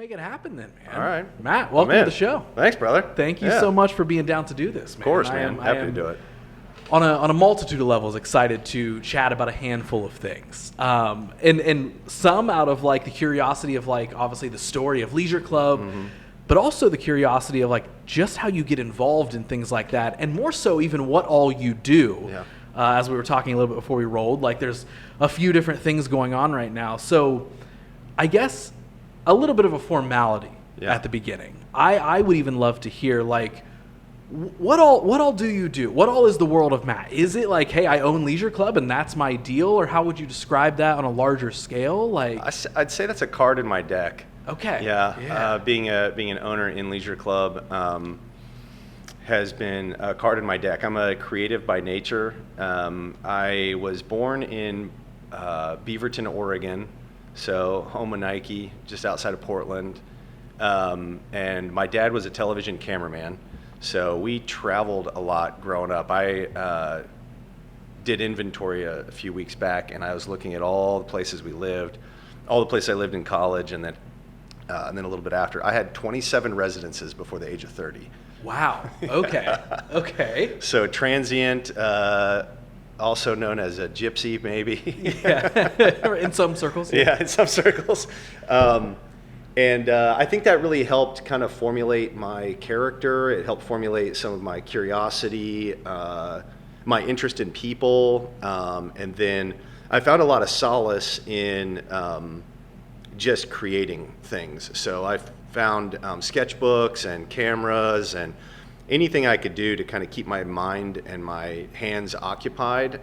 make it happen then, man. All right. Matt, welcome to the show. Thanks, brother. Thank you so much for being down to do this, man. Of course, man. Happy to do it. On a multitude of levels, excited to chat about a handful of things. And some out of like the curiosity of like obviously the story of Leisure Club, but also the curiosity of like just how you get involved in things like that, and more so even what all you do. Yeah. As we were talking a little bit before we rolled, like there's a few different things going on right now. So I guess a little bit of a formality at the beginning. I would even love to hear like, what all do you do? What all is the world of Matt? Is it like, hey, I own Leisure Club and that's my deal? Or how would you describe that on a larger scale? Like, I'd say that's a card in my deck. Okay. Yeah. Being an owner in Leisure Club has been a card in my deck. I'm a creative by nature. I was born in Beaverton, Oregon, so home of Nike, just outside of Portland. And my dad was a television cameraman. So we traveled a lot growing up. I did inventory a few weeks back, and I was looking at all the places we lived, all the places I lived in college, and then a little bit after. I had 27 residences before the age of 30. Wow. Okay. Okay. So transient, also known as a gypsy, maybe. Yeah. In some circles. Yeah, in some circles. And I think that really helped kind of formulate my character. It helped formulate some of my curiosity, my interest in people. And then I found a lot of solace in just creating things. So I found sketchbooks and cameras and anything I could do to kind of keep my mind and my hands occupied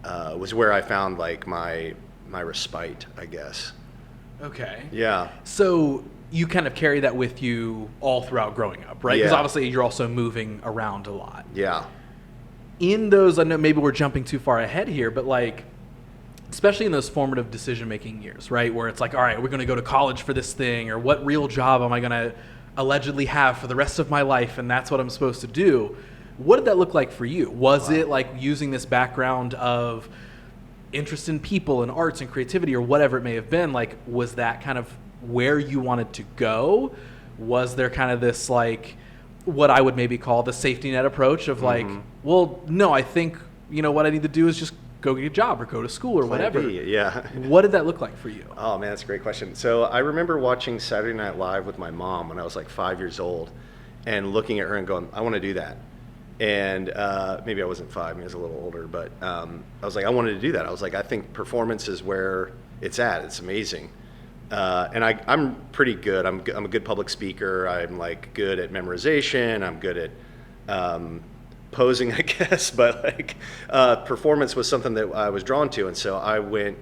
was where I found like my respite, I guess. Okay. Yeah. So you kind of carry that with you all throughout growing up, right? Because Yeah. obviously you're also moving around a lot. Yeah. In those, I know maybe we're jumping too far ahead here, but like, especially in those formative decision-making years, right? Where it's like, all right, we're going to go to college for this thing, or what real job am I going to allegedly have for the rest of my life, and that's what I'm supposed to do. What did that look like for you? Was it like using this background of interest in people and arts and creativity or whatever it may have been? Like, was that kind of where you wanted to go? Was there kind of this like what I would maybe call the safety net approach of like, well, no, I think, you know, what I need to do is just go get a job or go to school or whatever. B, yeah. What did that look like for you? Oh man, that's a great question. So I remember watching Saturday Night Live with my mom when I was like 5 years old and looking at her and going, I want to do that. And maybe I wasn't 5, maybe I was a little older, but I was like, I wanted to do that. I was like, I think performance is where it's at. It's amazing. And I'm pretty good. I'm a good public speaker. I'm like good at memorization. I'm good at posing, I guess. But like performance was something that I was drawn to. And so I went,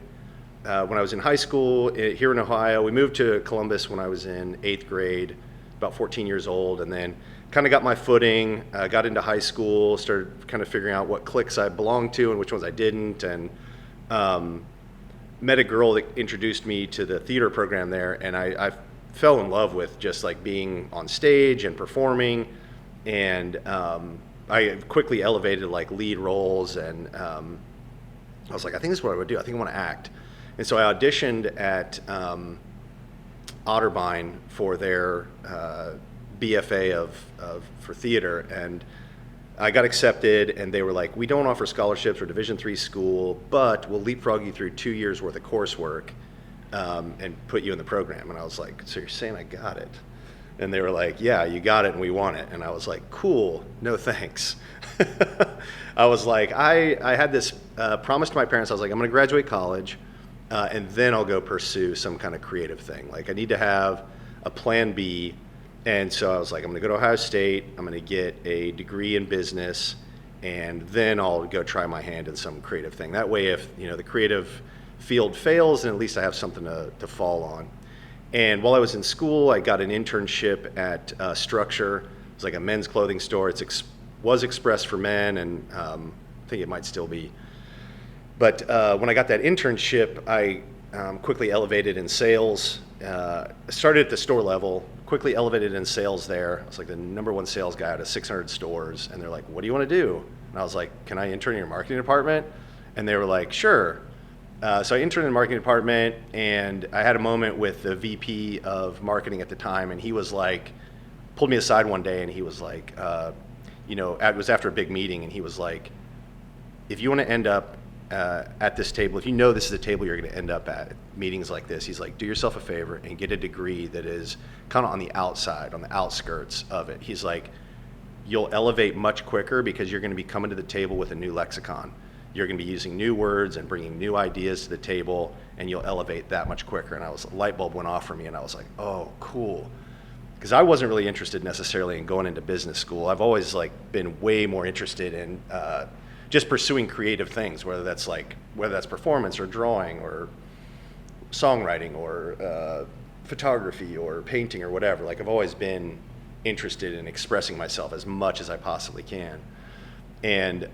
when I was in high school here in Ohio, we moved to Columbus when I was in 8th grade, about 14 years old. And then kind of got my footing, got into high school, started kind of figuring out what cliques I belonged to and which ones I didn't, and met a girl that introduced me to the theater program there, and I fell in love with just like being on stage and performing, and I quickly elevated like lead roles, and I was like, I think this is what I would do. I think I want to act. And so I auditioned at Otterbein for their BFA for theater, and I got accepted, and they were like, we don't offer scholarships or Division III school, but we'll leapfrog you through 2 years worth of coursework and put you in the program. And I was like, so you're saying I got it? And they were like, yeah, you got it and we want it. And I was like, cool, no thanks. I was like, I had this promise to my parents. I was like, I'm gonna graduate college and then I'll go pursue some kind of creative thing. Like I need to have a plan B. And so I was like, I'm going to go to Ohio State, I'm going to get a degree in business, and then I'll go try my hand in some creative thing. That way, if the creative field fails, then at least I have something to fall on. And while I was in school, I got an internship at Structure. It was like a men's clothing store. It was Express for men, and I think it might still be. But when I got that internship, I quickly elevated in sales. Started at the store level, quickly elevated in sales there. I was like the #1 sales guy out of 600 stores, and they're like, what do you want to do? And I was like, can I intern in your marketing department? And they were like, sure. So I interned in the marketing department, and I had a moment with the VP of marketing at the time, and he was like, pulled me aside one day, and he was like, it was after a big meeting, and he was like, if you want to end up at this table, if you know this is the table you're going to end up at meetings like this, he's like, do yourself a favor and get a degree that is kind of on the outside, on the outskirts of it. He's like, you'll elevate much quicker because you're going to be coming to the table with a new lexicon. You're going to be using new words and bringing new ideas to the table, and you'll elevate that much quicker. And a light bulb went off for me, and I was like, oh, cool. Because I wasn't really interested necessarily in going into business school. I've always been way more interested in just pursuing creative things, whether that's performance or drawing or songwriting or photography or painting or whatever. I've always been interested in expressing myself as much as I possibly can. And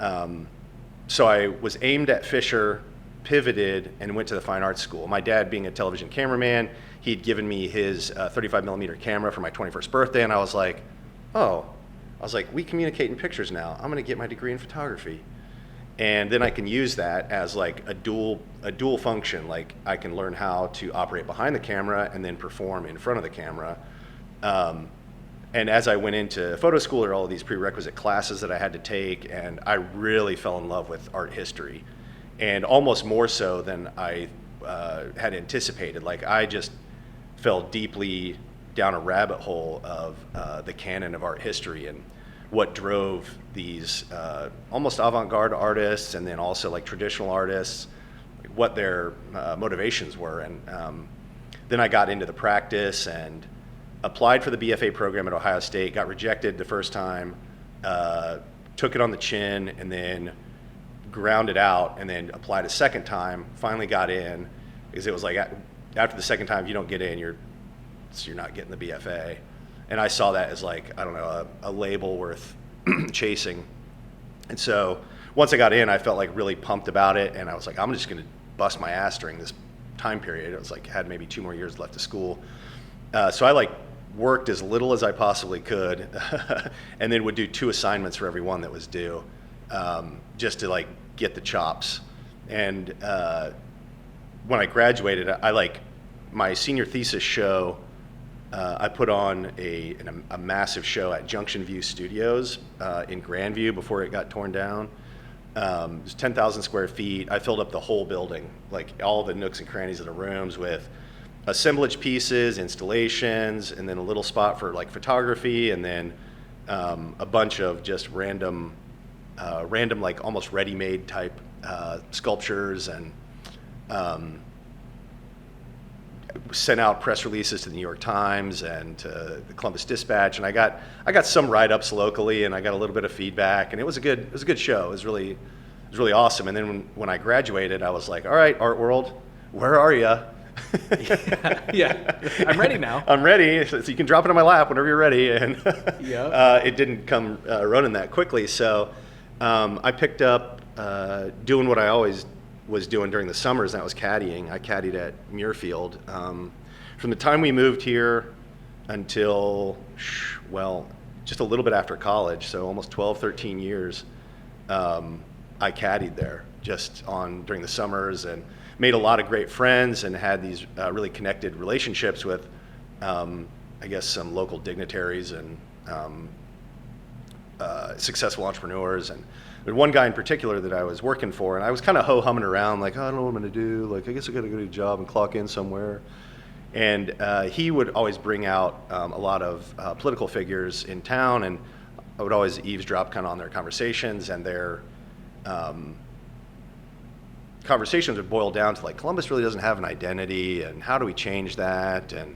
so I was aimed at Fisher, pivoted, and went to the fine arts school. My dad, being a television cameraman, he'd given me his 35 millimeter camera for my 21st birthday, and I was like, we communicate in pictures now. I'm gonna get my degree in photography. And then I can use that as a dual function. I can learn how to operate behind the camera and then perform in front of the camera. And as I went into photo school, there were all of these prerequisite classes that I had to take, and I really fell in love with art history, and almost more so than I had anticipated. I just fell deeply down a rabbit hole of the canon of art history and what drove these almost avant-garde artists, and then also traditional artists, what their motivations were. And then I got into the practice and applied for the BFA program at Ohio State, got rejected the first time, took it on the chin, and then ground it out, and then applied a second time, finally got in, because it was after the second time, if you don't get in, you're not getting the BFA. And I saw that as a label worth chasing. And so once I got in, I felt really pumped about it, and I was like, I'm just gonna bust my ass during this time period. It was had maybe 2 more years left of school. So I worked as little as I possibly could, and then would do 2 assignments for every one that was due, just to get the chops. And when I graduated, my senior thesis show, I put on a massive show at Junction View Studios in Grandview before it got torn down. It was 10,000 square feet. I filled up the whole building, all the nooks and crannies of the rooms, with assemblage pieces, installations, and then a little spot for photography, and then a bunch of just random almost ready-made type sculptures, and sent out press releases to the New York Times and to the Columbus Dispatch, and I got some write-ups locally, and I got a little bit of feedback, and it was a good show. It was really awesome. And then when I graduated, I was like, all right, art world, where are you? Yeah, I'm ready now. I'm ready, so you can drop it on my lap whenever you're ready. And Yep. It didn't come running that quickly, so I picked up doing what I always was doing during the summers, and that was caddying. I caddied at Muirfield. From the time we moved here until, just a little bit after college, so almost 12, 13 years, I caddied there just during the summers, and made a lot of great friends, and had these really connected relationships with, some local dignitaries and successful entrepreneurs. And there's one guy in particular that I was working for, and I was kind of ho-humming around, I don't know what I'm going to do. I guess I got to go to a job and clock in somewhere. And he would always bring out a lot of political figures in town, and I would always eavesdrop kind of on their conversations, and their conversations would boil down to Columbus really doesn't have an identity, and how do we change that? And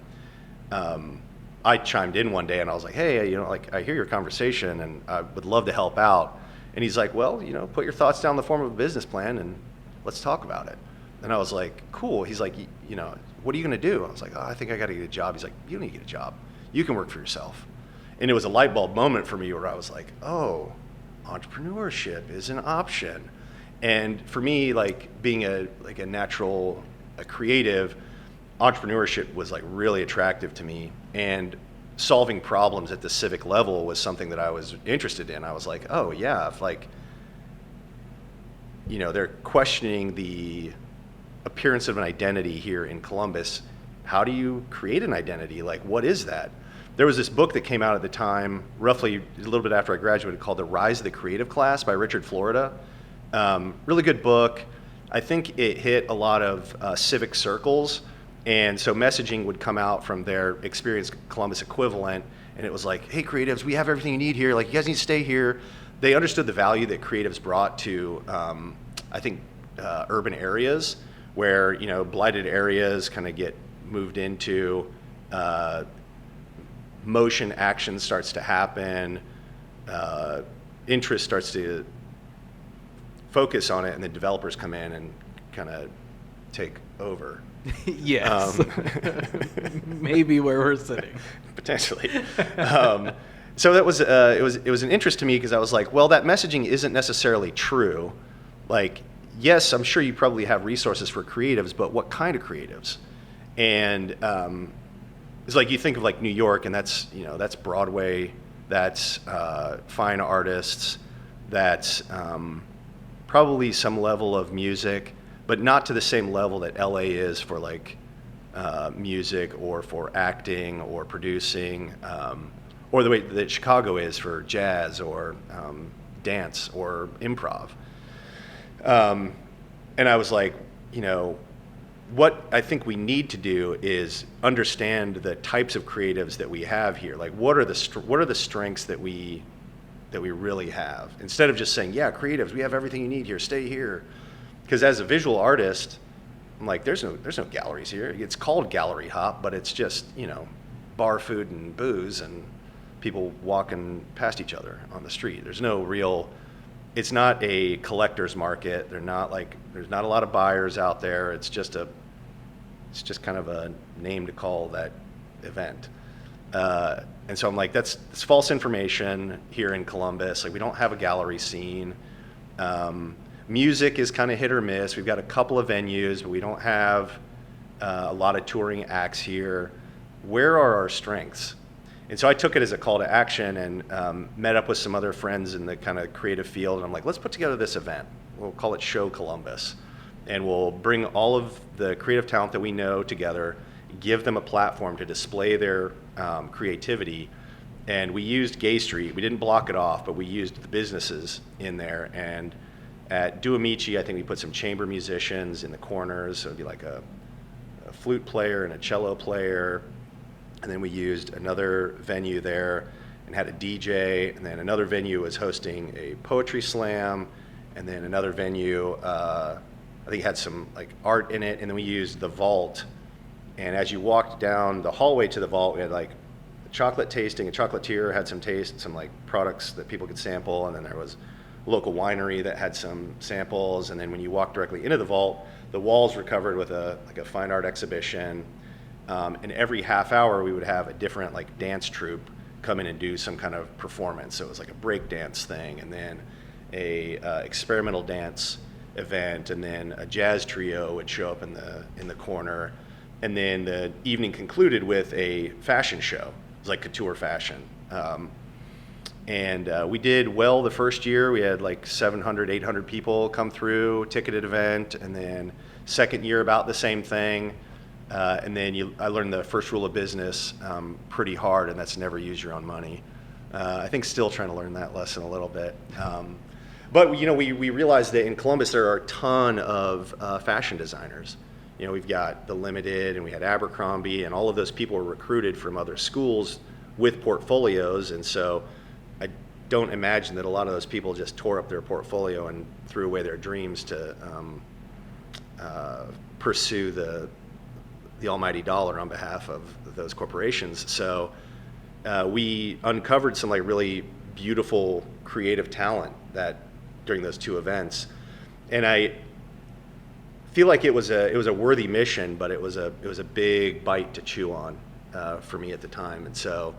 I chimed in one day, and I was like, hey, I hear your conversation, and I would love to help out. And he's like, well, put your thoughts down in the form of a business plan, and let's talk about it. And I was like, cool. He's like, what are you going to do? I was like, I think I got to get a job. He's like, you don't need to get a job. You can work for yourself. And it was a light bulb moment for me where I was like, oh, entrepreneurship is an option. And for me, being a natural creative, entrepreneurship was really attractive to me. And solving problems at the civic level was something that I was interested in. I was like, oh yeah, if they're questioning the appearance of an identity here in Columbus, how do you create an identity? Like, what is that? There was this book that came out at the time, roughly a little bit after I graduated, called The Rise of the Creative Class by Richard Florida. Really good book. I think it hit a lot of civic circles, and so messaging would come out from their Experience Columbus equivalent, and it was like, hey, creatives, we have everything you need here. Like, you guys need to stay here. They understood the value that creatives brought to, I think, urban areas where, blighted areas kind of get moved into, motion action starts to happen, interest starts to focus on it, and the developers come in and kind of take over. Yes. Maybe where we're sitting. Potentially. So that was it was an interest to me, because I was like, well, that messaging isn't necessarily true. Like, yes, I'm sure you probably have resources for creatives, but what kind of creatives? And it's like, you think of like New York, and that's Broadway, that's fine artists, that's probably some level of music, but not to the same level that LA is for like music or for acting or producing, or the way that Chicago is for jazz or dance or improv. And I was like, what I think we need to do is understand the types of creatives that we have here. Like, what are the strengths that we really have? Instead of just saying, yeah, creatives, we have everything you need here, stay here. Because as a visual artist, I'm like, there's no galleries here. It's called gallery hop, but it's just, bar food and booze and people walking past each other on the street. There's no real, it's not a collector's market. There's not a lot of buyers out there. It's just kind of a name to call that event. And so I'm like, that's false information here in Columbus. Like, we don't have a gallery scene. Music is kind of hit or miss. We've got a couple of venues, but we don't have a lot of touring acts here. Where are our strengths? And so I took it as a call to action, and met up with some other friends in the kind of creative field. And I'm like, let's put together this event. We'll call it Show Columbus. And we'll bring all of the creative talent that we know together, give them a platform to display their creativity. And we used Gay Street. We didn't block it off, but we used the businesses in there. And at Duamici, I think we put some chamber musicians in the corners. So it'd be like a flute player and a cello player. And then we used another venue there and had a DJ. And then another venue was hosting a poetry slam. And then another venue, I think had some like art in it. And then we used the vault. And as you walked down the hallway to the vault, we had like a chocolate tasting. A chocolatier had some like products that people could sample. And then there was a local winery that had some samples. And then when you walked directly into the vault, the walls were covered with a fine art exhibition. And every half hour we would have a different like dance troupe come in and do some kind of performance. So it was like a break dance thing, and then a experimental dance event, and then a jazz trio would show up in the corner. And then the evening concluded with a fashion show. It was like couture fashion. And we did well the first year. We had like 700, 800 people come through, ticketed event. And then second year, about the same thing. And then I learned the first rule of business pretty hard, and that's never use your own money. I think still trying to learn that lesson a little bit. But we realized that in Columbus there are a ton of fashion designers. We've got The Limited, and we had Abercrombie, and all of those people were recruited from other schools with portfolios. And so I don't imagine that a lot of those people just tore up their portfolio and threw away their dreams to pursue the almighty dollar on behalf of those corporations. So we uncovered some like really beautiful creative talent during those two events, and I feel like it was a worthy mission, but it was a big bite to chew on for me at the time, and so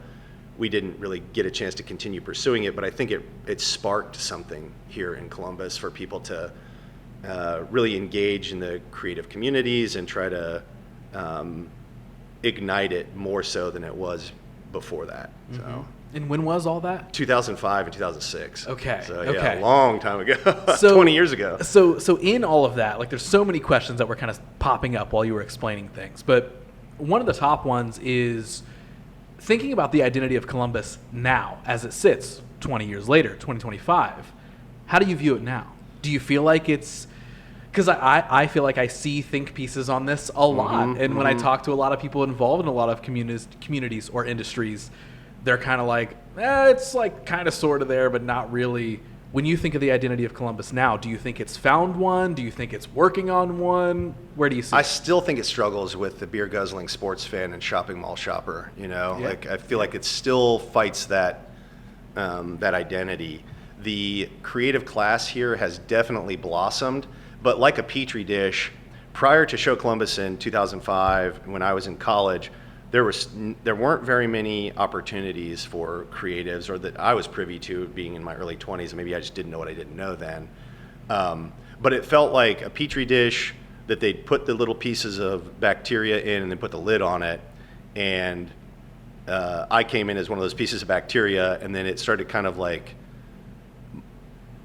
we didn't really get a chance to continue pursuing it. But I think it sparked something here in Columbus for people to really engage in the creative communities and try to ignite it more so than it was before that. So And when was all that? 2005 and 2006. Okay. So okay. a long time ago. So 20 years ago. So in all of that, like there's so many questions that were kind of popping up while you were explaining things. But one of the top ones is thinking about the identity of Columbus now as it sits 20 years later, 2025. How do you view it now? Do you feel like it's, because I feel like I see think pieces on this a lot. And when I talk to a lot of people involved in a lot of communities or industries, they're kind of like, it's like kind of sort of there, but not really. When you think of the identity of Columbus now, do you think it's found one? Do you think it's working on one? Where do you see I it? still think it struggles with the beer guzzling sports fan and shopping mall shopper. Like I feel like it still fights that identity. The creative class here has definitely blossomed, but like a petri dish, prior to Show Columbus in 2005, when I was in college, there weren't very many opportunities for creatives, or that I was privy to, being in my early 20s. Maybe I just didn't know what I didn't know then. But it felt like a petri dish that they'd put the little pieces of bacteria in and then put the lid on it. And I came in as one of those pieces of bacteria, and then it started kind of like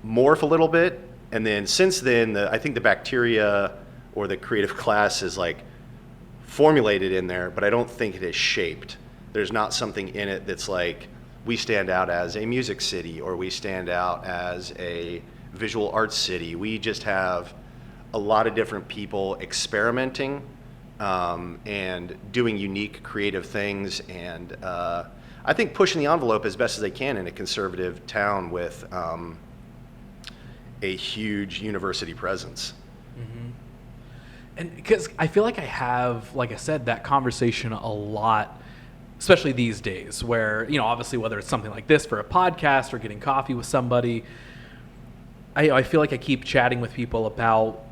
morph a little bit. And then since then, I think the bacteria or the creative class is like formulated in there, but I don't think it is shaped. There's not something in it that's like, we stand out as a music city, or we stand out as a visual arts city. We just have a lot of different people experimenting and doing unique creative things, and I think pushing the envelope as best as they can in a conservative town with a huge university presence. And because I feel like I have, like I said, that conversation a lot, especially these days, where, obviously whether it's something like this for a podcast or getting coffee with somebody, I feel like I keep chatting with people about,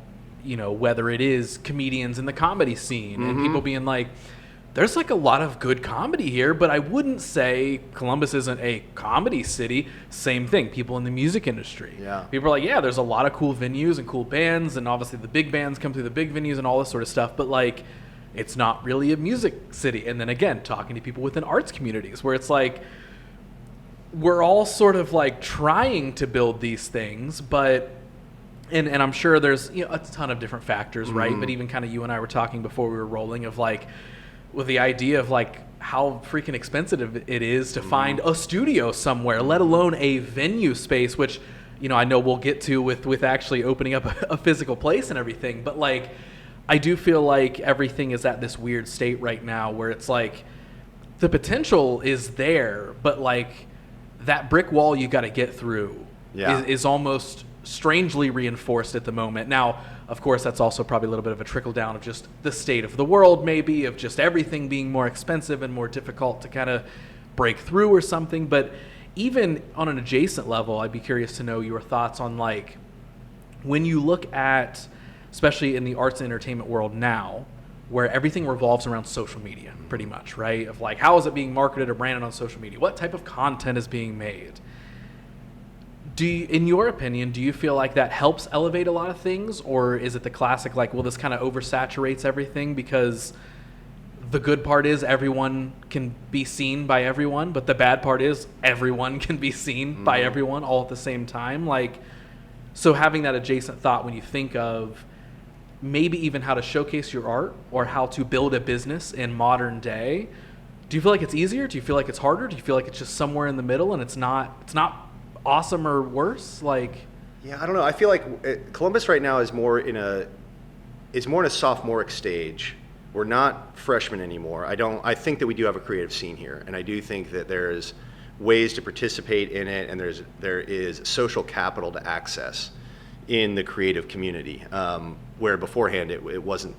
whether it is comedians in the comedy scene and people being like, there's like a lot of good comedy here, but I wouldn't say Columbus isn't a comedy city. Same thing, people in the music industry. Yeah. People are like, yeah, there's a lot of cool venues and cool bands, and obviously the big bands come through the big venues and all this sort of stuff, but like, it's not really a music city. And then again, talking to people within arts communities where it's like, we're all sort of like trying to build these things, but and I'm sure there's a ton of different factors, right? But even kind of you and I were talking before we were rolling of like, with the idea of like how freaking expensive it is to find a studio somewhere, let alone a venue space, which, I know we'll get to with actually opening up a physical place and everything. But like, I do feel like everything is at this weird state right now where it's like the potential is there, but like that brick wall you got to get through is almost strangely reinforced at the moment. Now, of course, that's also probably a little bit of a trickle down of just the state of the world, maybe, of just everything being more expensive and more difficult to kind of break through or something. But even on an adjacent level, I'd be curious to know your thoughts on like, when you look at, especially in the arts and entertainment world now, where everything revolves around social media, pretty much, right? Of like, how is it being marketed or branded on social media? What type of content is being made? In your opinion, do you feel like that helps elevate a lot of things, or is it the classic like, well, this kind of oversaturates everything because the good part is everyone can be seen by everyone, but the bad part is everyone can be seen by everyone all at the same time? Like, so having that adjacent thought when you think of maybe even how to showcase your art or how to build a business in modern day, do you feel like it's easier? Do you feel like it's harder? Do you feel like it's just somewhere in the middle and it's not awesome or worse? Like, yeah, I don't know. I feel like Columbus right now is more in a sophomoric stage. We're not freshmen anymore. I think that we do have a creative scene here, and I do think that there's ways to participate in it, and there is social capital to access in the creative community, where beforehand it wasn't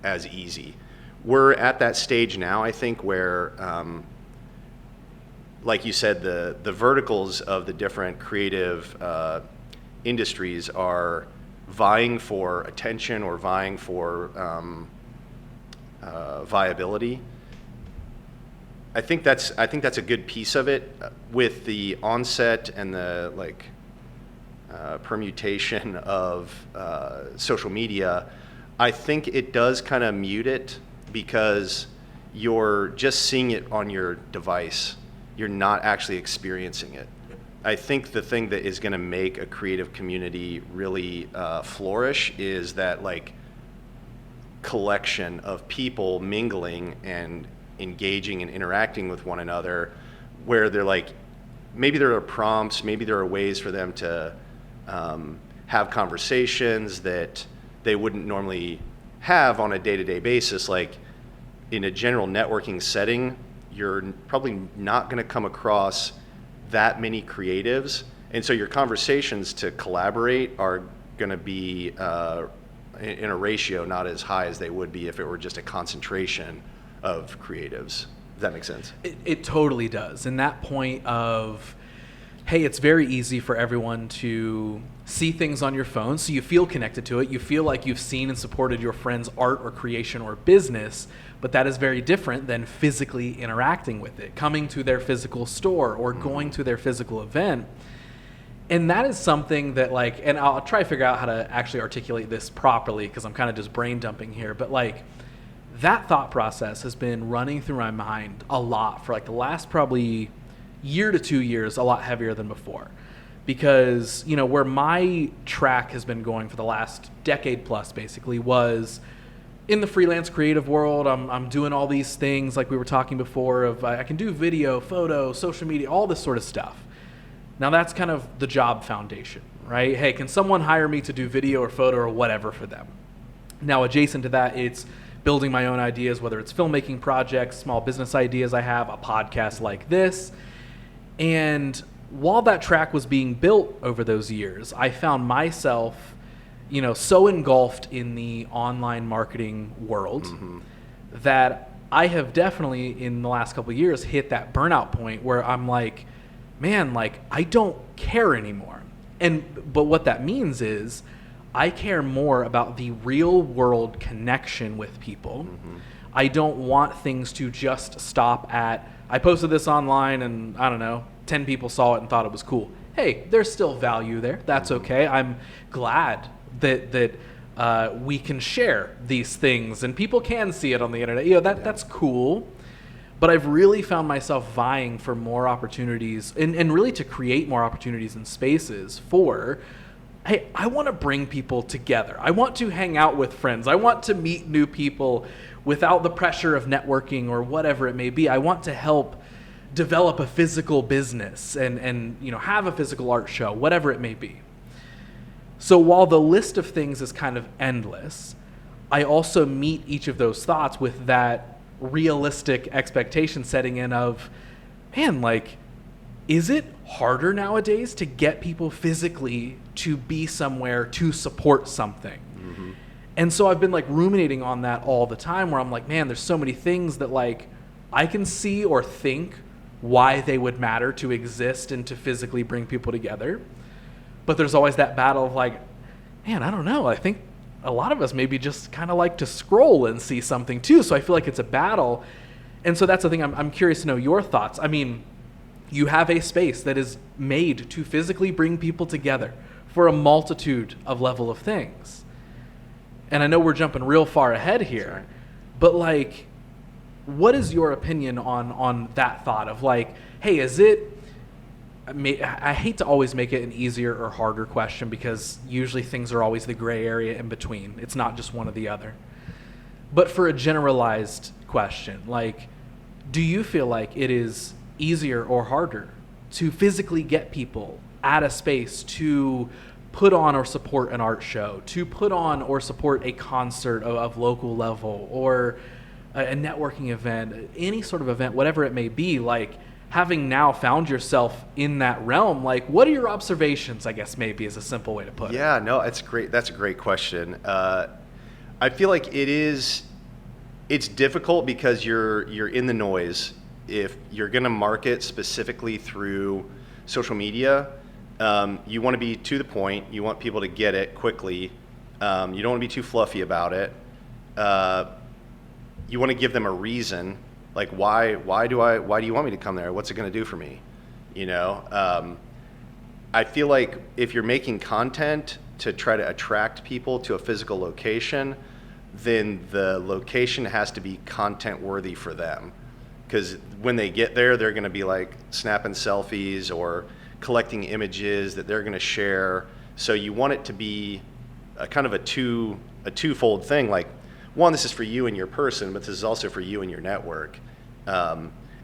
as easy. We're at that stage now, I think, where like you said, the verticals of the different creative industries are vying for attention or vying for viability. I think that's a good piece of it. With the onset and the permutation of social media, I think it does kind of mute it because you're just seeing it on your device. you're not actually experiencing it. I think the thing that is going to make a creative community really flourish is that like collection of people mingling and engaging and interacting with one another, where they're like, maybe there are prompts, maybe there are ways for them to have conversations that they wouldn't normally have on a day-to-day basis. Like in a general networking setting, you're probably not going to come across that many creatives, and so your conversations to collaborate are going to be in a ratio not as high as they would be if it were just a concentration of creatives. Does that make sense? It totally does. And that point of, hey, it's very easy for everyone to see things on your phone, so you feel connected to it. You feel like you've seen and supported your friend's art or creation or business, but that is very different than physically interacting with it, coming to their physical store or going to their physical event. And that is something that like, and I'll try to figure out how to actually articulate this properly because I'm kind of just brain dumping here, but like that thought process has been running through my mind a lot for like the last probably year to 2 years, a lot heavier than before. Because, you know, where my track has been going for the last decade plus basically was in the freelance creative world. I'm doing all these things like we were talking before of I can do video, photo, social media, all this sort of stuff. Now that's kind of the job foundation, right? Hey, can someone hire me to do video or photo or whatever for them? Now adjacent to that, it's building my own ideas, whether it's filmmaking projects, small business ideas I have, a podcast like this. And while that track was being built over those years, I found myself, you know, so engulfed in the online marketing world that I have definitely in the last couple of years hit that burnout point where I'm like, man, like I don't care anymore. But what that means is I care more about the real world connection with people. I don't want things to just stop at, I posted this online and I don't know, 10 people saw it and thought it was cool. Hey, there's still value there. That's okay. I'm glad that we can share these things and people can see it on the internet. You know, that's cool. But I've really found myself vying for more opportunities and really to create more opportunities and spaces for, hey, I want to bring people together. I want to hang out with friends. I want to meet new people without the pressure of networking or whatever it may be. I want to help develop a physical business and you know, have a physical art show, whatever it may be. So while the list of things is kind of endless, I also meet each of those thoughts with that realistic expectation setting in of, man, like, is it harder nowadays to get people physically to be somewhere to support something? And so I've been like ruminating on that all the time where I'm like, man, there's so many things that like I can see or think why they would matter to exist and to physically bring people together. But there's always that battle of like, man, I don't know. I think a lot of us maybe just kind of like to scroll and see something too. So I feel like it's a battle. And so that's the thing. I'm curious to know your thoughts. I mean, you have a space that is made to physically bring people together for a multitude of level of things. And I know we're jumping real far ahead here, but like, what is your opinion on that thought of like, hey, is it, I hate to always make it an easier or harder question because usually things are always the gray area in between. It's not just one or the other. But for a generalized question, like, do you feel like it is easier or harder to physically get people at a space to put on or support an art show, to put on or support a concert of local level or a networking event, any sort of event, whatever it may be, like having now found yourself in that realm, like what are your observations, I guess maybe is a simple way to put it. Yeah, no, it's great. That's a great question. I feel like it's difficult because you're in the noise. If you're going to market specifically through social media, you want to be to the point. You want people to get it quickly. You don't want to be too fluffy about it. You want to give them a reason, like why do you want me to come there? What's it going to do for me? You know, I feel like if you're making content to try to attract people to a physical location, then the location has to be content worthy for them. because when they get there, they're going to be like snapping selfies or collecting images that they're going to share. So you want it to be a kind of a twofold thing. Like, one, this is for you and your person, but this is also for you and your network.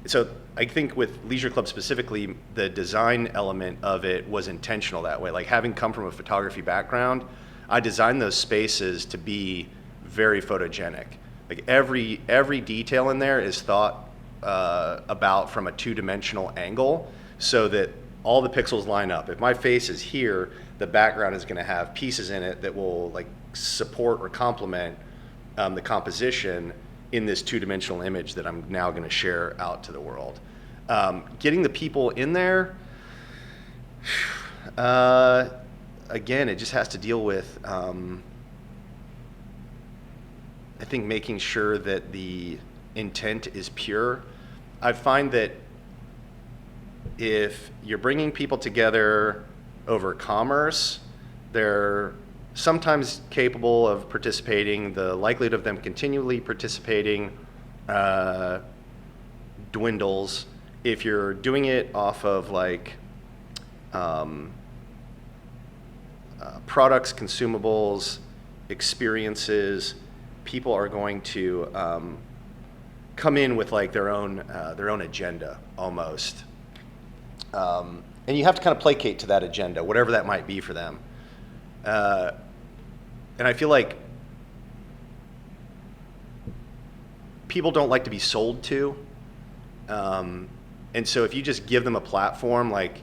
So I think with Leisure Club specifically, the design element of it was intentional that way. Like, having come from a photography background, I designed those spaces to be very photogenic. Like, every detail in there is thought about from a two-dimensional angle so that all the pixels line up. If my face is here, the background is going to have pieces in it that will like support or complement the composition in this two-dimensional image that I'm now going to share out to the world. Getting the people in there, again, it just has to deal with, I think, making sure that the intent is pure. I find that if you're bringing people together over commerce, they're sometimes capable of participating. The likelihood of them continually participating dwindles. If you're doing it off of like products, consumables, experiences, people are going to come in with like their own agenda almost. And you have to kind of placate to that agenda, whatever that might be for them. And I feel like people don't like to be sold to. And so if you just give them a platform, like,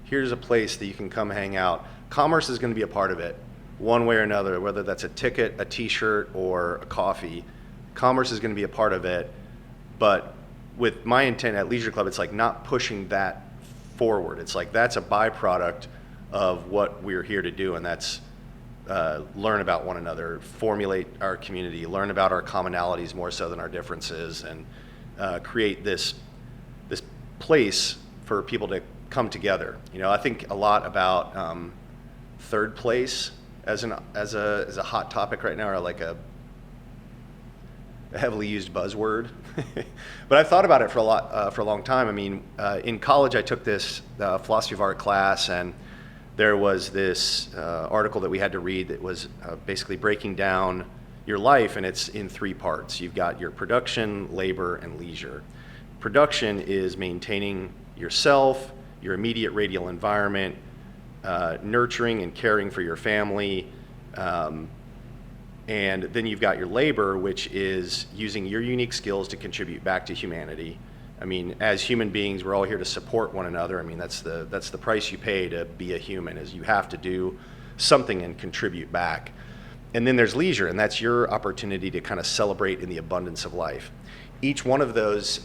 here's a place that you can come hang out, commerce is going to be a part of it, one way or another, whether that's a ticket, a t-shirt, or a coffee. Commerce is going to be a part of it. But with my intent at Leisure Club, it's like not pushing that forward. It's like that's a byproduct of what we're here to do, and that's learn about one another, formulate our community, learn about our commonalities more so than our differences, and create this place for people to come together. You know, I think a lot about third place as a hot topic right now, or like a heavily used buzzword. But I've thought about it for a long time. I mean, in college I took this philosophy of art class, and there was this article that we had to read that was basically breaking down your life, and it's in three parts. You've got your production, labor, and leisure. Production is maintaining yourself, your immediate radial environment, nurturing and caring for your family, and then you've got your labor, which is using your unique skills to contribute back to humanity. I mean, as human beings, we're all here to support one another. I mean, that's the price you pay to be a human, is you have to do something and contribute back. And then there's leisure, and that's your opportunity to kind of celebrate in the abundance of life. Each one of those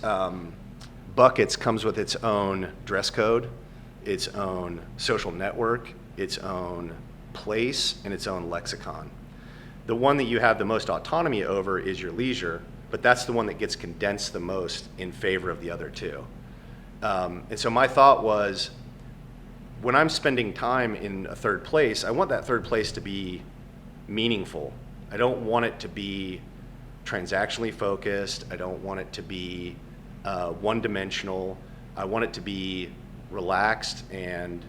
buckets comes with its own dress code, its own social network, its own place, and its own lexicon. The one that you have the most autonomy over is your leisure, but that's the one that gets condensed the most in favor of the other two. And so my thought was, when I'm spending time in a third place, I want that third place to be meaningful. I don't want it to be transactionally focused. I don't want it to be one-dimensional. I want it to be relaxed and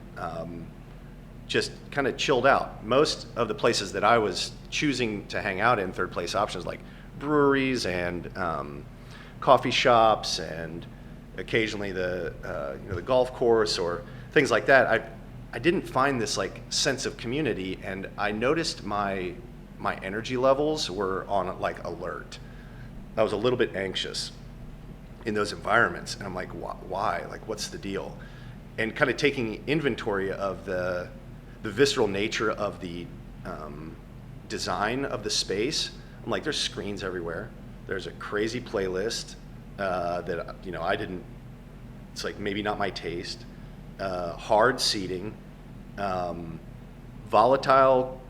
just kind of chilled out. Most of the places that I was choosing to hang out in, third place options, like breweries and coffee shops, and occasionally the golf course or things like that, I didn't find this like sense of community, and I noticed my energy levels were on like alert. I was a little bit anxious in those environments, and I'm like, why? Like, what's the deal? And kind of taking inventory of the visceral nature of the design of the space. I'm like, there's screens everywhere. There's a crazy playlist that I didn't. It's like maybe not my taste. Hard seating, volatile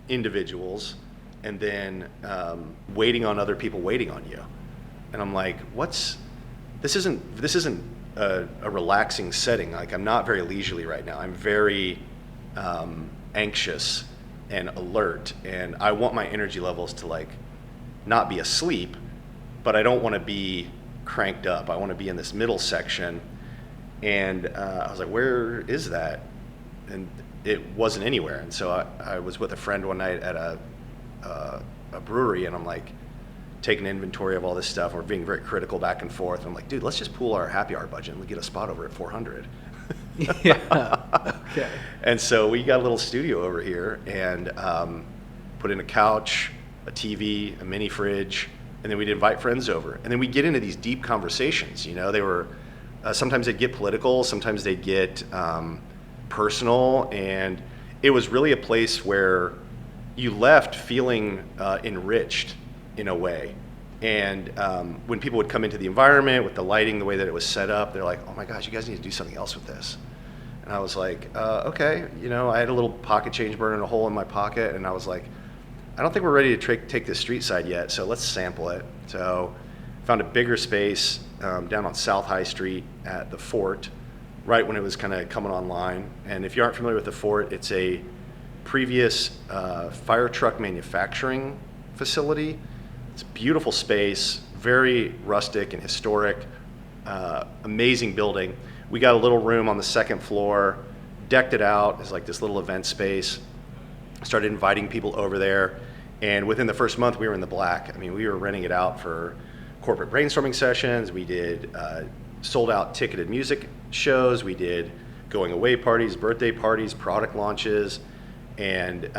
individuals, and then waiting on other people waiting on you. And I'm like, this isn't a relaxing setting. Like, I'm not very leisurely right now. I'm very anxious and alert, and I want my energy levels to like not be asleep, but I don't want to be cranked up. I want to be in this middle section. And I was like, where is that? And it wasn't anywhere. And so I was with a friend one night at a brewery, and I'm like taking inventory of all this stuff. We're being very critical back and forth. I'm like, dude, let's just pool our happy hour budget and get a spot over at 400. Yeah. Okay. And so we got a little studio over here and put in a couch, a TV, a mini fridge, and then we'd invite friends over. And then we'd get into these deep conversations. You know, they were, sometimes they'd get political, sometimes they'd get personal, and it was really a place where you left feeling enriched in a way. And when people would come into the environment with the lighting, the way that it was set up, they're like, oh my gosh, you guys need to do something else with this. And I was like, okay. You know, I had a little pocket change burning a hole in my pocket, and I was like, I don't think we're ready to take this street side yet, so let's sample it. So found a bigger space down on South High Street at the Fort, right when it was kind of coming online. And if you aren't familiar with the Fort, it's a previous fire truck manufacturing facility. It's a beautiful space, very rustic and historic, amazing building. We got a little room on the second floor, decked it out as like this little event space, started inviting people over there, and within the first month we were in the black. I mean, we were renting it out for corporate brainstorming sessions. We did sold out ticketed music shows. We did going away parties, birthday parties, product launches, and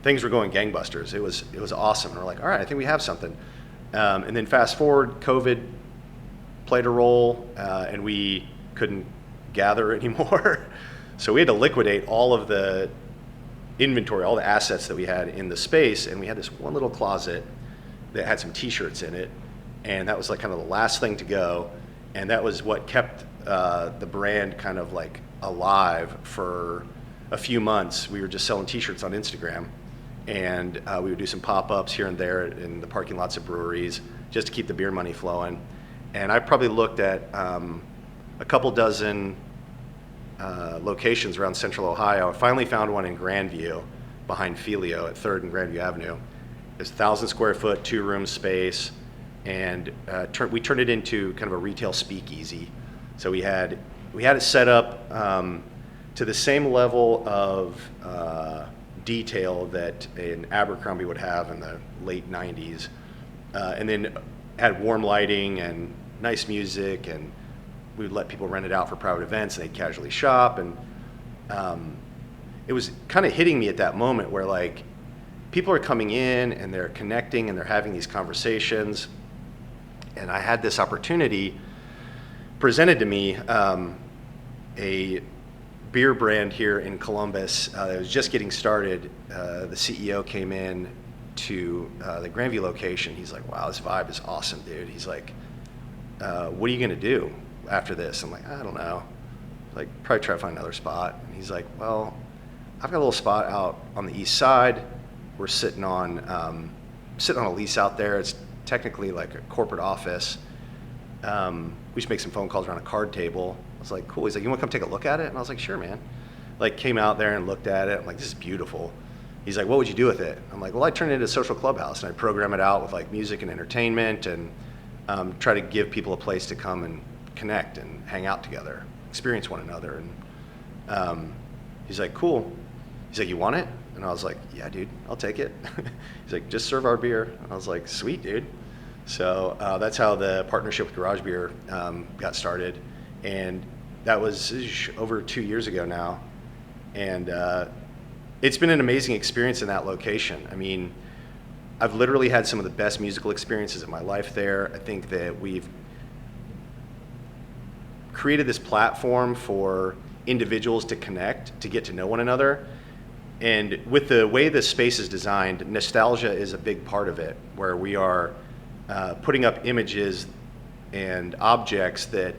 things were going gangbusters. It was awesome. And we're like, all right, I think we have something. And then fast forward, COVID played a role, and we couldn't gather anymore. So we had to liquidate all of the inventory, all the assets that we had in the space, and we had this one little closet that had some t-shirts in it, and that was like kind of the last thing to go, and that was what kept the brand kind of like alive for a few months. We were just selling t-shirts on Instagram, and we would do some pop-ups here and there in the parking lots of breweries just to keep the beer money flowing. And I probably looked at a couple dozen locations around Central Ohio. I finally found one in Grandview behind Filio at 3rd and Grandview Avenue. It's 1,000 square foot, 2-room space, and we turned it into kind of a retail speakeasy. So we had it set up to the same level of detail that an Abercrombie would have in the late 90s, and then had warm lighting and nice music, and we would let people rent it out for private events, and they'd casually shop. And it was kind of hitting me at that moment where like people are coming in and they're connecting and they're having these conversations, and I had this opportunity presented to me, a beer brand here in Columbus that was just getting started. The CEO came in to the Grandview location. He's like, wow, this vibe is awesome, dude. He's like, what are you gonna do after this? I'm like, I don't know. Like, probably try to find another spot. And he's like, well, I've got a little spot out on the east side. We're sitting on a lease out there. It's technically like a corporate office. We should make some phone calls around a card table. I was like, cool. He's like, you want to come take a look at it? And I was like, sure, man. Like, came out there and looked at it. I'm like, this is beautiful. He's like, what would you do with it? I'm like, well, I'd turn it into a social clubhouse, and I'd program it out with like music and entertainment, and try to give people a place to come and connect and hang out together, experience one another. And he's like, cool. He's like, you want it? And I was like, yeah, dude, I'll take it. He's like, just serve our beer. And I was like, sweet, dude. So that's how the partnership with Garage Beer got started. And that was over 2 years ago now. And it's been an amazing experience in that location. I mean, I've literally had some of the best musical experiences of my life there. I think that we've created this platform for individuals to connect, to get to know one another. And with the way this space is designed, nostalgia is a big part of it, where we are putting up images and objects that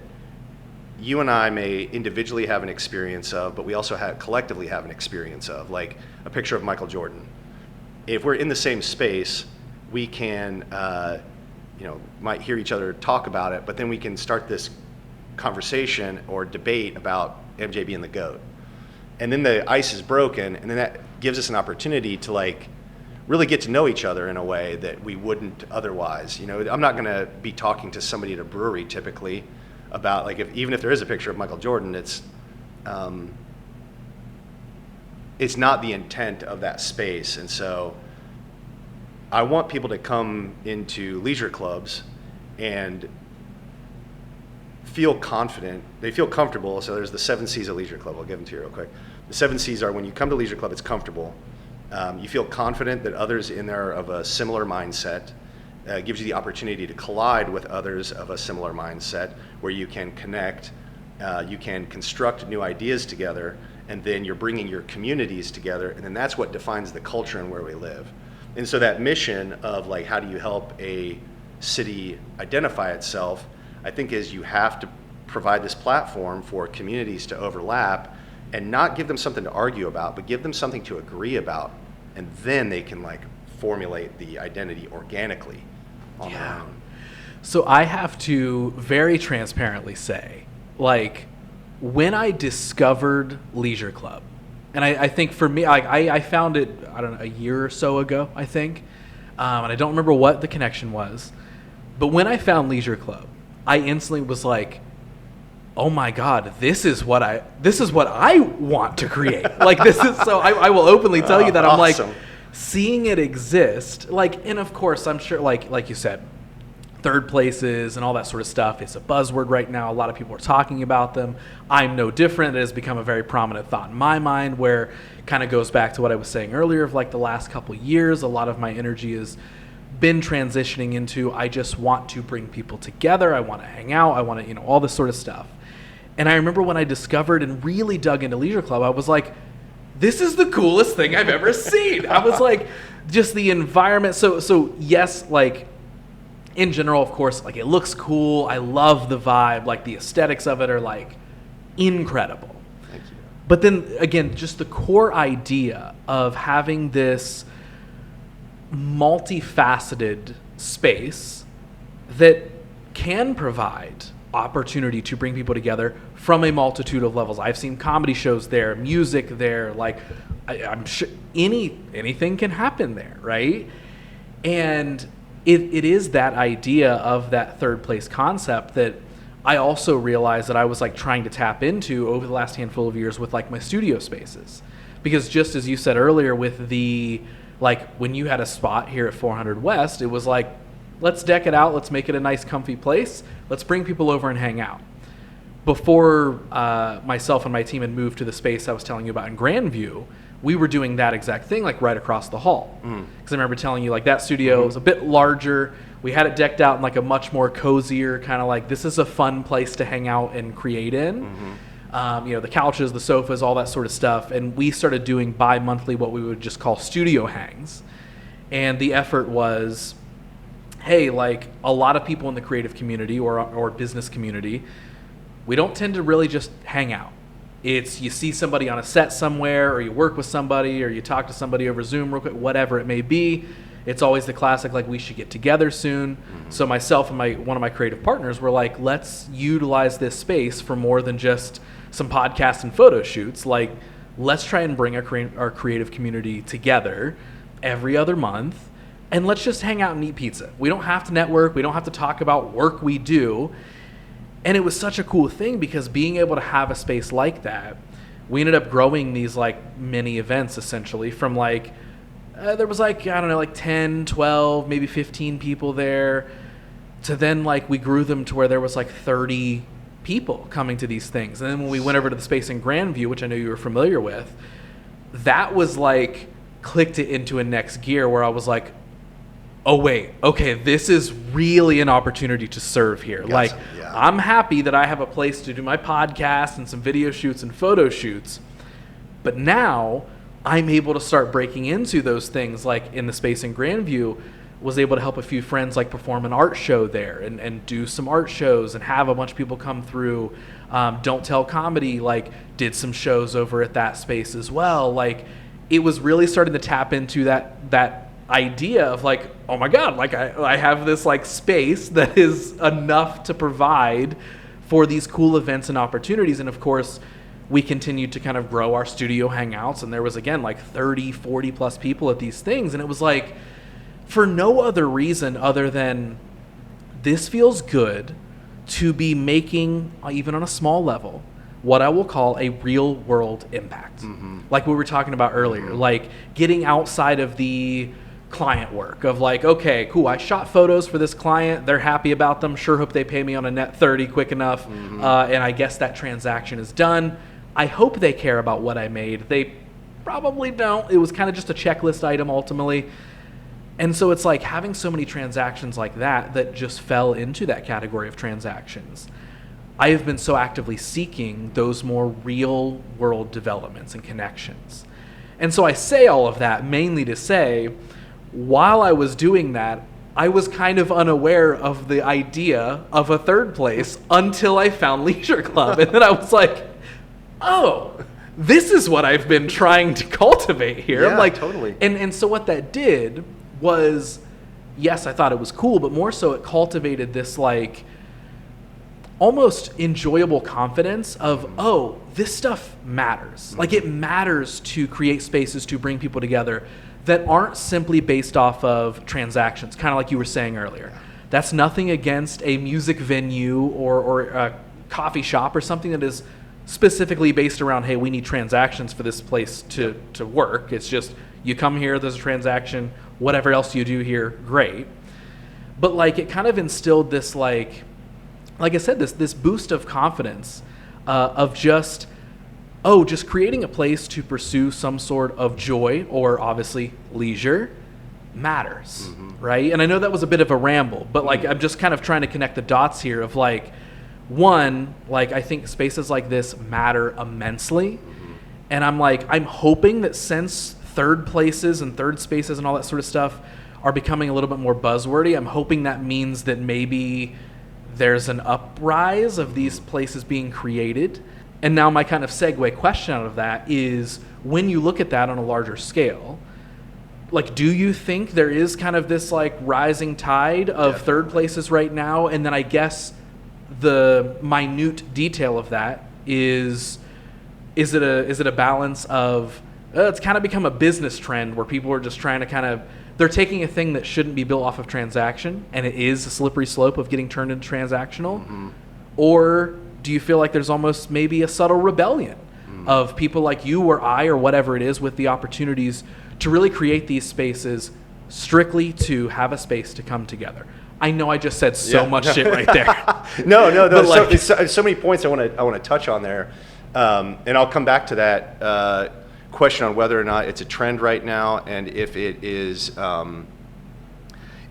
you and I may individually have an experience of, but we also collectively have an experience of, like a picture of Michael Jordan. If we're in the same space, we can, might hear each other talk about it, but then we can start this conversation or debate about MJ being the GOAT. And then the ice is broken, and then that gives us an opportunity to like really get to know each other in a way that we wouldn't otherwise. I'm not going to be talking to somebody at a brewery typically about, like, even if there is a picture of Michael Jordan, it's not the intent of that space. And so I want people to come into leisure clubs and feel confident. They feel comfortable. So there's the 7 C's of leisure club. I'll give them to you real quick. The 7 C's are: when you come to leisure club, it's comfortable. You feel confident that others in there are of a similar mindset. Gives you the opportunity to collide with others of a similar mindset, where you can connect, you can construct new ideas together, and then you're bringing your communities together, and then that's what defines the culture and where we live. And so that mission of, like, how do you help a city identify itself, I think, is you have to provide this platform for communities to overlap and not give them something to argue about, but give them something to agree about, and then they can, like, formulate the identity organically on their own. So I have to very transparently say, like, when I discovered Leisure Club, and I think for me, like, I found it, I don't know, a year or so ago, I think, and I don't remember what the connection was, but when I found Leisure Club, I instantly was like, oh my God, this is what I want to create. Like, this is so, I will openly tell you that I'm awesome. like, seeing it exist, like, and of course, I'm sure, like you said, third places and all that sort of stuff, it's a buzzword right now. A lot of people are talking about them. I'm no different. It has become a very prominent thought in my mind, where it kind of goes back to what I was saying earlier of, like, the last couple years, a lot of my energy has been transitioning into, I just want to bring people together. I want to hang out. I want to, all this sort of stuff. And I remember when I discovered and really dug into Leisure Club, I was like, this is the coolest thing I've ever seen. I was like, just the environment. So yes, like, in general, of course, like, it looks cool. I love the vibe. Like, the aesthetics of it are, like, incredible. Thank you. But then again, just the core idea of having this multifaceted space that can provide opportunity to bring people together from a multitude of levels. I've seen comedy shows there, music there, like, I'm sure anything can happen there, right? And it is that idea of that third place concept that I also realized that I was, like, trying to tap into over the last handful of years with, like, my studio spaces. Because just as you said earlier with the, like, when you had a spot here at 400 West, it was like, let's deck it out, let's make it a nice comfy place, let's bring people over and hang out. Before myself and my team had moved to the space I was telling you about in Grandview, we were doing that exact thing, like, right across the hall. Because I remember telling you, like, that studio was a bit larger. We had it decked out in, like, a much more cozier kind of, like, this is a fun place to hang out and create in. The couches, the sofas, all that sort of stuff. And we started doing bi-monthly what we would just call studio hangs. And the effort was, hey, like, a lot of people in the creative community or business community, we don't tend to really just hang out. It's, you see somebody on a set somewhere, or you work with somebody, or you talk to somebody over Zoom real quick, whatever it may be. It's always the classic, like, we should get together soon. So myself and one of my creative partners were like, let's utilize this space for more than just some podcasts and photo shoots. Like, let's try and bring our creative community together every other month, and let's just hang out and eat pizza. We don't have to network. We don't have to talk about work we do. And it was such a cool thing, because being able to have a space like that, we ended up growing these, like, mini events essentially from, like, there was, like, I don't know, like 10, 12, maybe 15 people there, to then, like, we grew them to where there was, like, 30 people coming to these things. And then when we went over to the space in Grandview, which I know you were familiar with, that was, like, clicked it into a next gear where I was like, oh wait, okay, this is really an opportunity to serve here. Like, yeah. I'm happy that I have a place to do my podcast and some video shoots and photo shoots, but now I'm able to start breaking into those things. Like, in the space in Grandview, was able to help a few friends, like, perform an art show there and do some art shows and have a bunch of people come through. Don't Tell Comedy, like, did some shows over at that space as well. Like, it was really starting to tap into that idea of, like, oh my God, like, I have this, like, space that is enough to provide for these cool events and opportunities. And of course, we continued to kind of grow our studio hangouts, and there was, again, like 30, 40 plus people at these things. And it was like, for no other reason other than this feels good to be making, even on a small level, what I will call a real world impact. Mm-hmm. Like we were talking about earlier, mm-hmm. like getting outside of the client work of like, okay, cool, I shot photos for this client, they're happy about them, sure hope they pay me on a net 30 quick enough, mm-hmm. And I guess that transaction is done. I hope they care about what I made. They probably don't. It was kind of just a checklist item ultimately. And so it's like having so many transactions like that just fell into that category of transactions. I have been so actively seeking those more real world developments and connections. And so I say all of that mainly to say, while I was doing that, I was kind of unaware of the idea of a third place until I found Leisure Club. And then I was like, oh, this is what I've been trying to cultivate here. Yeah, I'm like, totally. And so what that did was, yes, I thought it was cool, but more so it cultivated this like almost enjoyable confidence of, oh, this stuff matters. Mm-hmm. Like it matters to create spaces to bring people together that aren't simply based off of transactions, kind of like you were saying earlier. That's nothing against a music venue or a coffee shop or something that is specifically based around, hey, we need transactions for this place to work. It's just, you come here, there's a transaction, whatever else you do here, great. But like it kind of instilled this like I said, this boost of confidence of just creating a place to pursue some sort of joy or obviously leisure matters, mm-hmm. right? And I know that was a bit of a ramble, but like I'm just kind of trying to connect the dots here of like, one, like I think spaces like this matter immensely. Mm-hmm. And I'm hoping that since third places and third spaces and all that sort of stuff are becoming a little bit more buzzwordy, I'm hoping that means that maybe there's an uprise of these places being created. And now my kind of segue question out of that is, when you look at that on a larger scale, like, do you think there is kind of this like rising tide of third places right now? And then I guess the minute detail of that is it a balance of it's kind of become a business trend where people are just trying to they're taking a thing that shouldn't be built off of transaction, and it is a slippery slope of getting turned into transactional? Mm-hmm. Or do you feel like there's almost maybe a subtle rebellion of people like you or I or whatever it is with the opportunities to really create these spaces strictly to have a space to come together? I know I just said so much shit right there. No. So many points I want to touch on there, and I'll come back to that question on whether or not it's a trend right now, and if it is,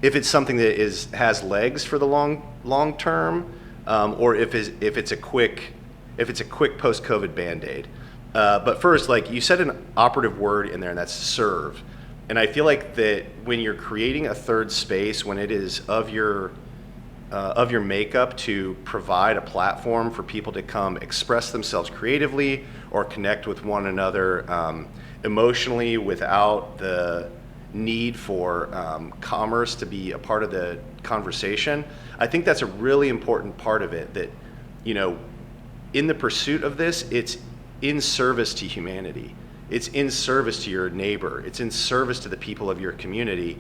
if it's something that has legs for the long term, or if it's a quick post-COVID Band-Aid. But first, like you said, an operative word in there, and that's serve. And I feel like that when you're creating a third space, when it is of your makeup to provide a platform for people to come express themselves creatively or connect with one another emotionally without the need for commerce to be a part of the conversation, I think that's a really important part of it, that, you know, in the pursuit of this, it's in service to humanity. It's in service to your neighbor. It's in service to the people of your community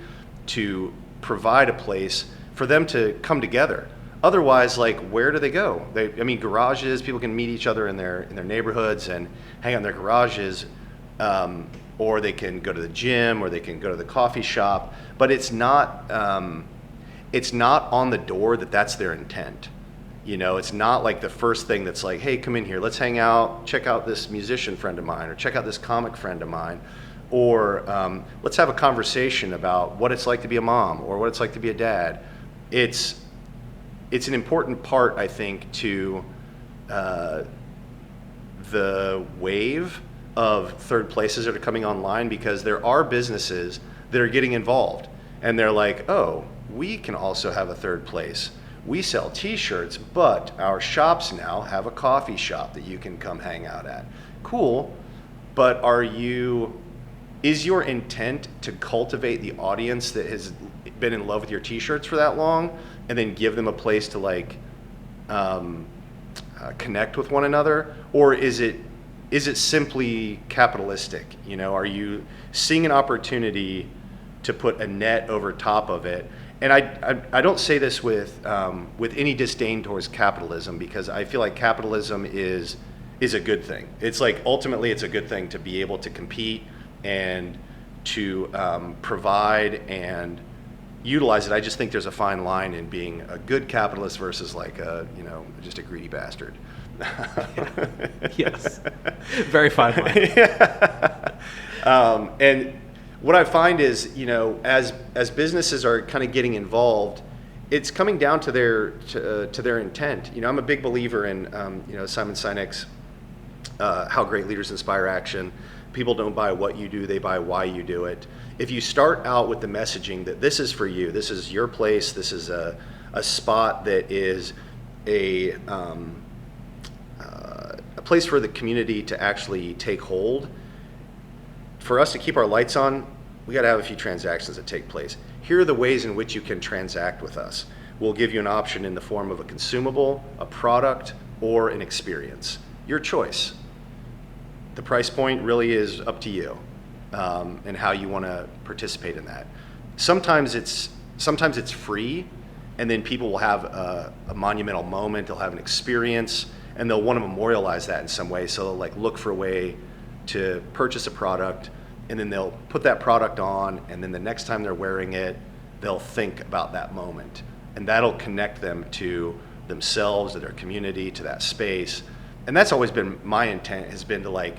to provide a place for them to come together. Otherwise, like, where do they go? Garages, people can meet each other in their neighborhoods and hang out in their garages, or they can go to the gym, or they can go to the coffee shop, but it's not on the door that's their intent. You know, it's not like the first thing that's like, hey, come in here, let's hang out, check out this musician friend of mine, or check out this comic friend of mine, or let's have a conversation about what it's like to be a mom, or what it's like to be a dad. It's an important part, I think, to the wave of third places that are coming online, because there are businesses that are getting involved, and they're like, oh, we can also have a third place. We sell t-shirts, but our shops now have a coffee shop that you can come hang out at. Cool, but is your intent to cultivate the audience that has been in love with your t-shirts for that long, and then give them a place to connect with one another? Or is it is it simply capitalistic? You know, are you seeing an opportunity to put a net over top of it? And I don't say this with any disdain towards capitalism, because I feel like capitalism is a good thing. It's like, ultimately it's a good thing to be able to compete and to provide and utilize it. I just think there's a fine line in being a good capitalist versus like just a greedy bastard. Yes, very fine line. And what I find is, as businesses are kind of getting involved, it's coming down to their intent. I'm a big believer in Simon Sinek's How Great Leaders Inspire Action. People don't buy what you do, they buy why you do it. If you start out with the messaging that this is for you, this is your place, this is a spot that is a place for the community to actually take hold. For us to keep our lights on, we got to have a few transactions that take place. Here are the ways in which you can transact with us. We'll give you an option in the form of a consumable, a product, or an experience. Your choice. The price point really is up to you, and how you want to participate in that. Sometimes it's free, and then people will have a monumental moment. They'll have an experience, and they'll want to memorialize that in some way. So they'll like look for a way to purchase a product, and then they'll put that product on, and then the next time they're wearing it, they'll think about that moment, and that'll connect them to themselves, to their community, to that space. And that's always been my intent, has been to like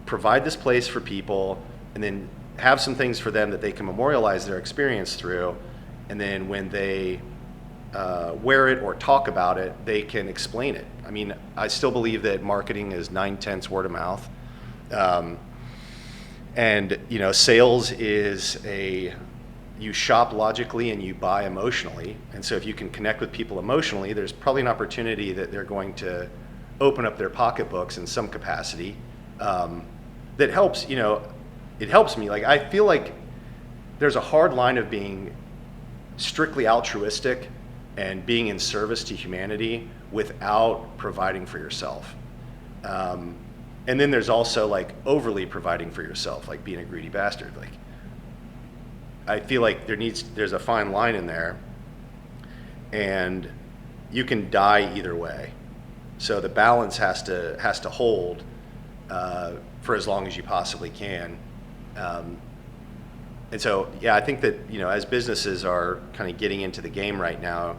provide this place for people, and then have some things for them that they can memorialize their experience through, and then when they wear it or talk about it, they can explain it. I mean, I still believe that marketing is 9/10 word of mouth. And sales is you shop logically and you buy emotionally. And so if you can connect with people emotionally, there's probably an opportunity that they're going to open up their pocketbooks in some capacity. That helps, it helps me. Like, I feel like there's a hard line of being strictly altruistic and being in service to humanity without providing for yourself. And then there's also like overly providing for yourself, like being a greedy bastard. Like, I feel like there's a fine line in there, and you can die either way. So the balance has to hold for as long as you possibly can. And so, yeah, I think that, as businesses are kind of getting into the game right now,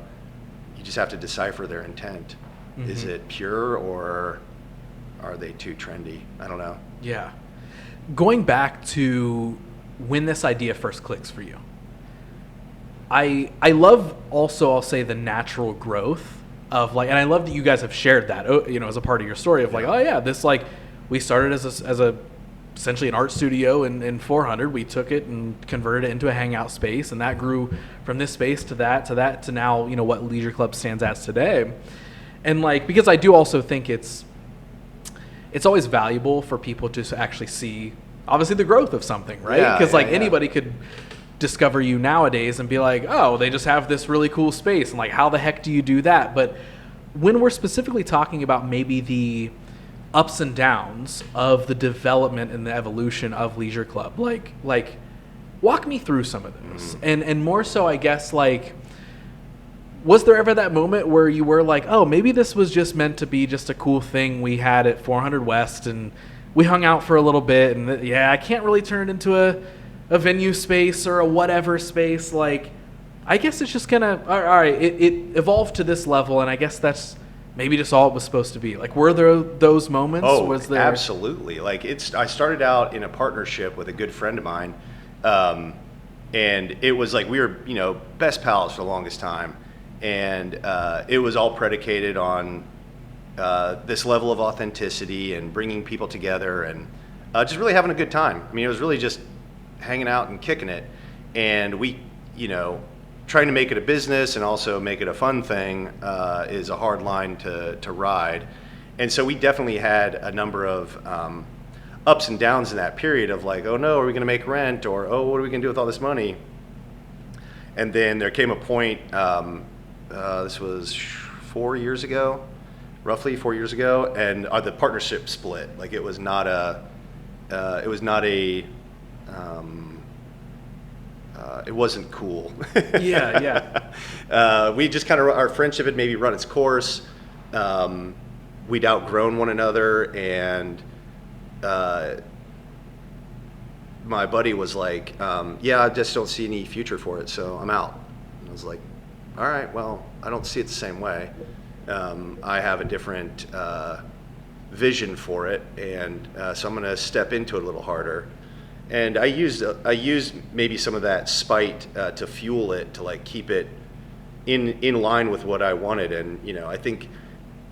you just have to decipher their intent. Mm-hmm. Is it pure, or are they too trendy? I don't know. Yeah. Going back to when this idea first clicks for you, I love also, I'll say, the natural growth of like, and I love that you guys have shared that, as a part of your story of like, oh yeah, this like, we started as a essentially an art studio in 400. We took it and converted it into a hangout space, and that grew from this space to that to now, what Leisure Club stands as today. And like, because I do also think it's always valuable for people to actually see, obviously, the growth of something, right? Because anybody could discover you nowadays and be like, oh, they just have this really cool space, and like, how the heck do you do that? But when we're specifically talking about maybe the ups and downs of the development and the evolution of Leisure Club, like walk me through some of those. Mm-hmm. And more so, I guess, like, was there ever that moment where you were like, oh, maybe this was just meant to be just a cool thing we had at 400 West, and we hung out for a little bit, and I can't really turn it into a venue space or a whatever space. Like, I guess it's just gonna, all right, it evolved to this level, and I guess that's maybe just all it was supposed to be. Like, were there those moments? Oh, was there? Absolutely. Like, I started out in a partnership with a good friend of mine, and it was like we were, best pals for the longest time. And it was all predicated on this level of authenticity and bringing people together and just really having a good time. I mean, it was really just hanging out and kicking it. And we, trying to make it a business and also make it a fun thing is a hard line to ride. And so we definitely had a number of ups and downs in that period of like, oh no, are we going to make rent? Or, oh, what are we going to do with all this money? And then there came a point, this was 4 years ago, roughly 4 years ago, and the partnership split. Like it was not a, it wasn't cool. Yeah. We just kind of, our friendship had maybe run its course. We'd outgrown one another, and my buddy was like, yeah, I just don't see any future for it, so I'm out. And I was like, all right, well, I don't see it the same way. I have a different vision for it, and so I'm going to step into it a little harder. And I used maybe some of that spite to fuel it, to like keep it in line with what I wanted. And you know, I think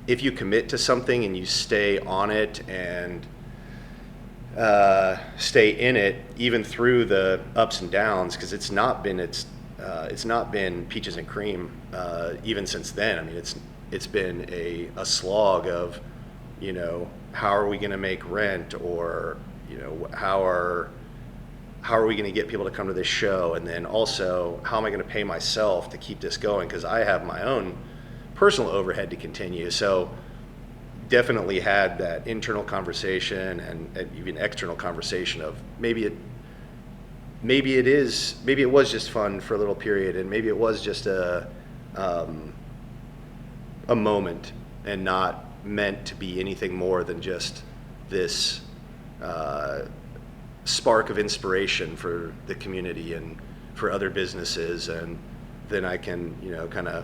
if you commit to something and you stay on it and stay in it, even through the ups and downs, because it's not been peaches and cream even since then. I mean, it's been a slog of, you know, how are we going to make rent, or you know, how are we going to get people to come to this show, and then also how am I going to pay myself to keep this going, because I have my own personal overhead to continue. So definitely had that internal conversation and even external conversation of maybe it was just fun for a little period, and maybe it was just a moment and not meant to be anything more than just this spark of inspiration for the community and for other businesses. And then I can, you know, kind of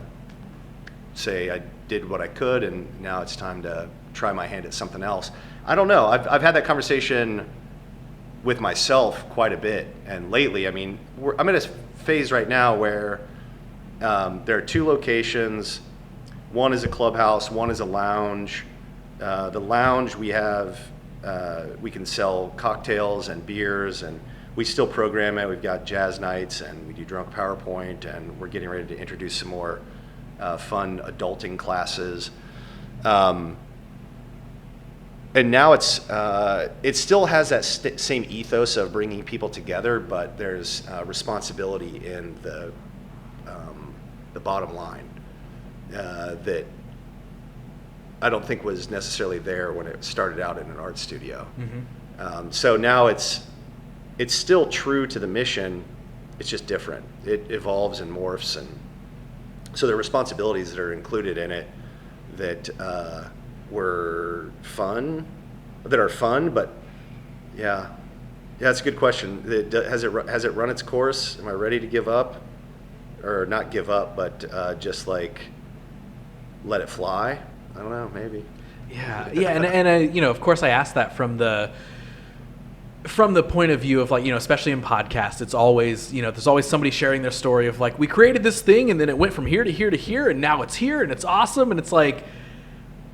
say I did what I could, and now it's time to try my hand at something else. I don't know. I've had that conversation with myself quite a bit, and lately, I mean, I'm in a phase right now where there are 2 locations. One is a clubhouse, one is a lounge. The lounge, we can sell cocktails and beers, and we still program it. We've got jazz nights, and we do drunk PowerPoint, and we're getting ready to introduce some more fun adulting classes. And now it still has that same ethos of bringing people together, but there's responsibility in the bottom line that I don't think was necessarily there when it started out in an art studio. Mm-hmm. So now it's still true to the mission. It's just different. It evolves and morphs, and so there are responsibilities that are included in it that are fun, but yeah, that's a good question. Has it run its course? Am I ready to give up, or not give up, but just like let it fly? I don't know, maybe. Yeah, and I, you know, of course, I asked that from the point of view of, like, you know, especially in podcasts, it's always, you know, there's always somebody sharing their story of like, we created this thing and then it went from here to here to here, and now it's here and it's awesome. And it's like,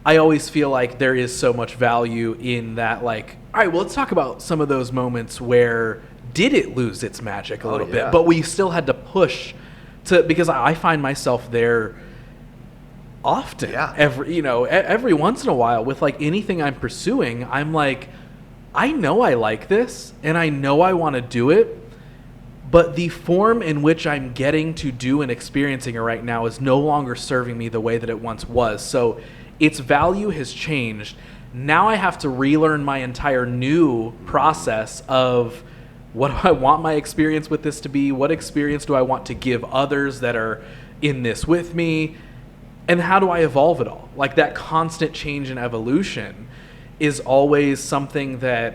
I always feel like there is so much value in that. Like, all right, well, let's talk about some of those moments where did it lose its magic a little bit, but we still had to push to, because I find myself there often. Every once in a while with like anything I'm pursuing, I'm like, I know I like this and I know I want to do it, but the form in which I'm getting to do and experiencing it right now is no longer serving me the way that it once was. So its value has changed. Now I have to relearn my entire new process of what do I want my experience with this to be? What experience do I want to give others that are in this with me? And how do I evolve it all? Like, that constant change and evolution is always something that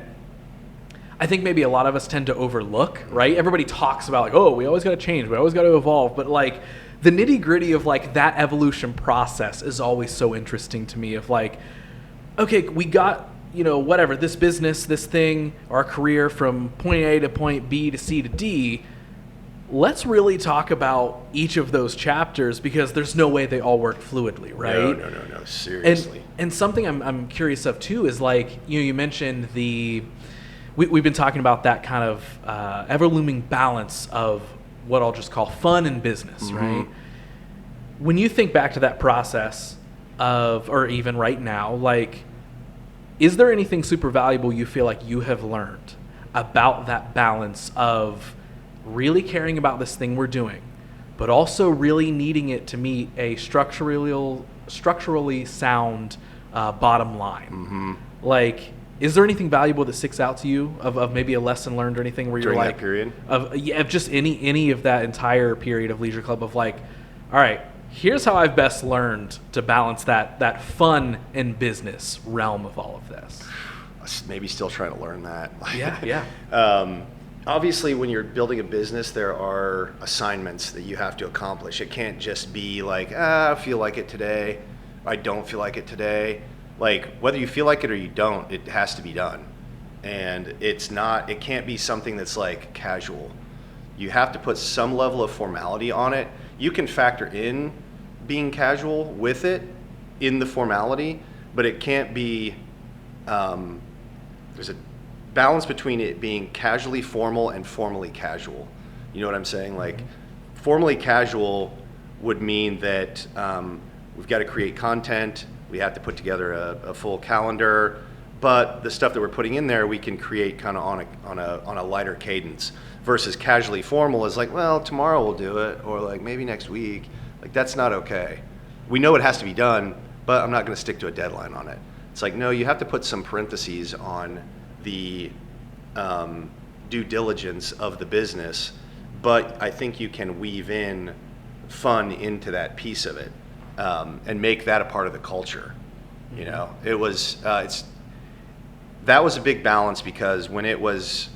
I think maybe a lot of us tend to overlook, right? Everybody talks about like, oh, we always got to change, we always got to evolve. But like the nitty gritty of like that evolution process is always so interesting to me, of like, okay, we got, you know, whatever, this business, this thing, our career from point A to point B to C to D. Let's really talk about each of those chapters, because there's no way they all work fluidly, right? No, seriously. And something I'm curious of too is like, you mentioned we've been talking about that kind of ever-looming balance of what I'll just call fun and business, mm-hmm. right? When you think back to that process of, or even right now, like, is there anything super valuable you feel like you have learned about that balance of really caring about this thing we're doing, but also really needing it to meet a structurally sound bottom line. Mm-hmm. Like, is there anything valuable that sticks out to you of maybe a lesson learned or anything where During you're that like, period? of just any of that entire period of Leisure Club of like, all right, here's how I've best learned to balance that fun and business realm of all of this. Maybe still trying to learn that. Yeah. Obviously, when you're building a business, there are assignments that you have to accomplish. It can't just be like, I feel like it today. I don't feel like it today. Like, whether you feel like it or you don't, it has to be done. And it can't be something that's like casual. You have to put some level of formality on it. You can factor in being casual with it in the formality, but it can't be, there's a balance between it being casually formal and formally casual. You know what I'm saying? Like, formally casual would mean that we've got to create content, we have to put together a full calendar, but the stuff that we're putting in there we can create kind of on a lighter cadence. Versus casually formal is like, well, tomorrow we'll do it, or like maybe next week. Like, that's not okay. We know it has to be done, but I'm not going to stick to a deadline on it. It's like, no, you have to put some parentheses on the due diligence of the business, but I think you can weave in fun into that piece of it, and make that a part of the culture. You know, that was a big balance, because when it was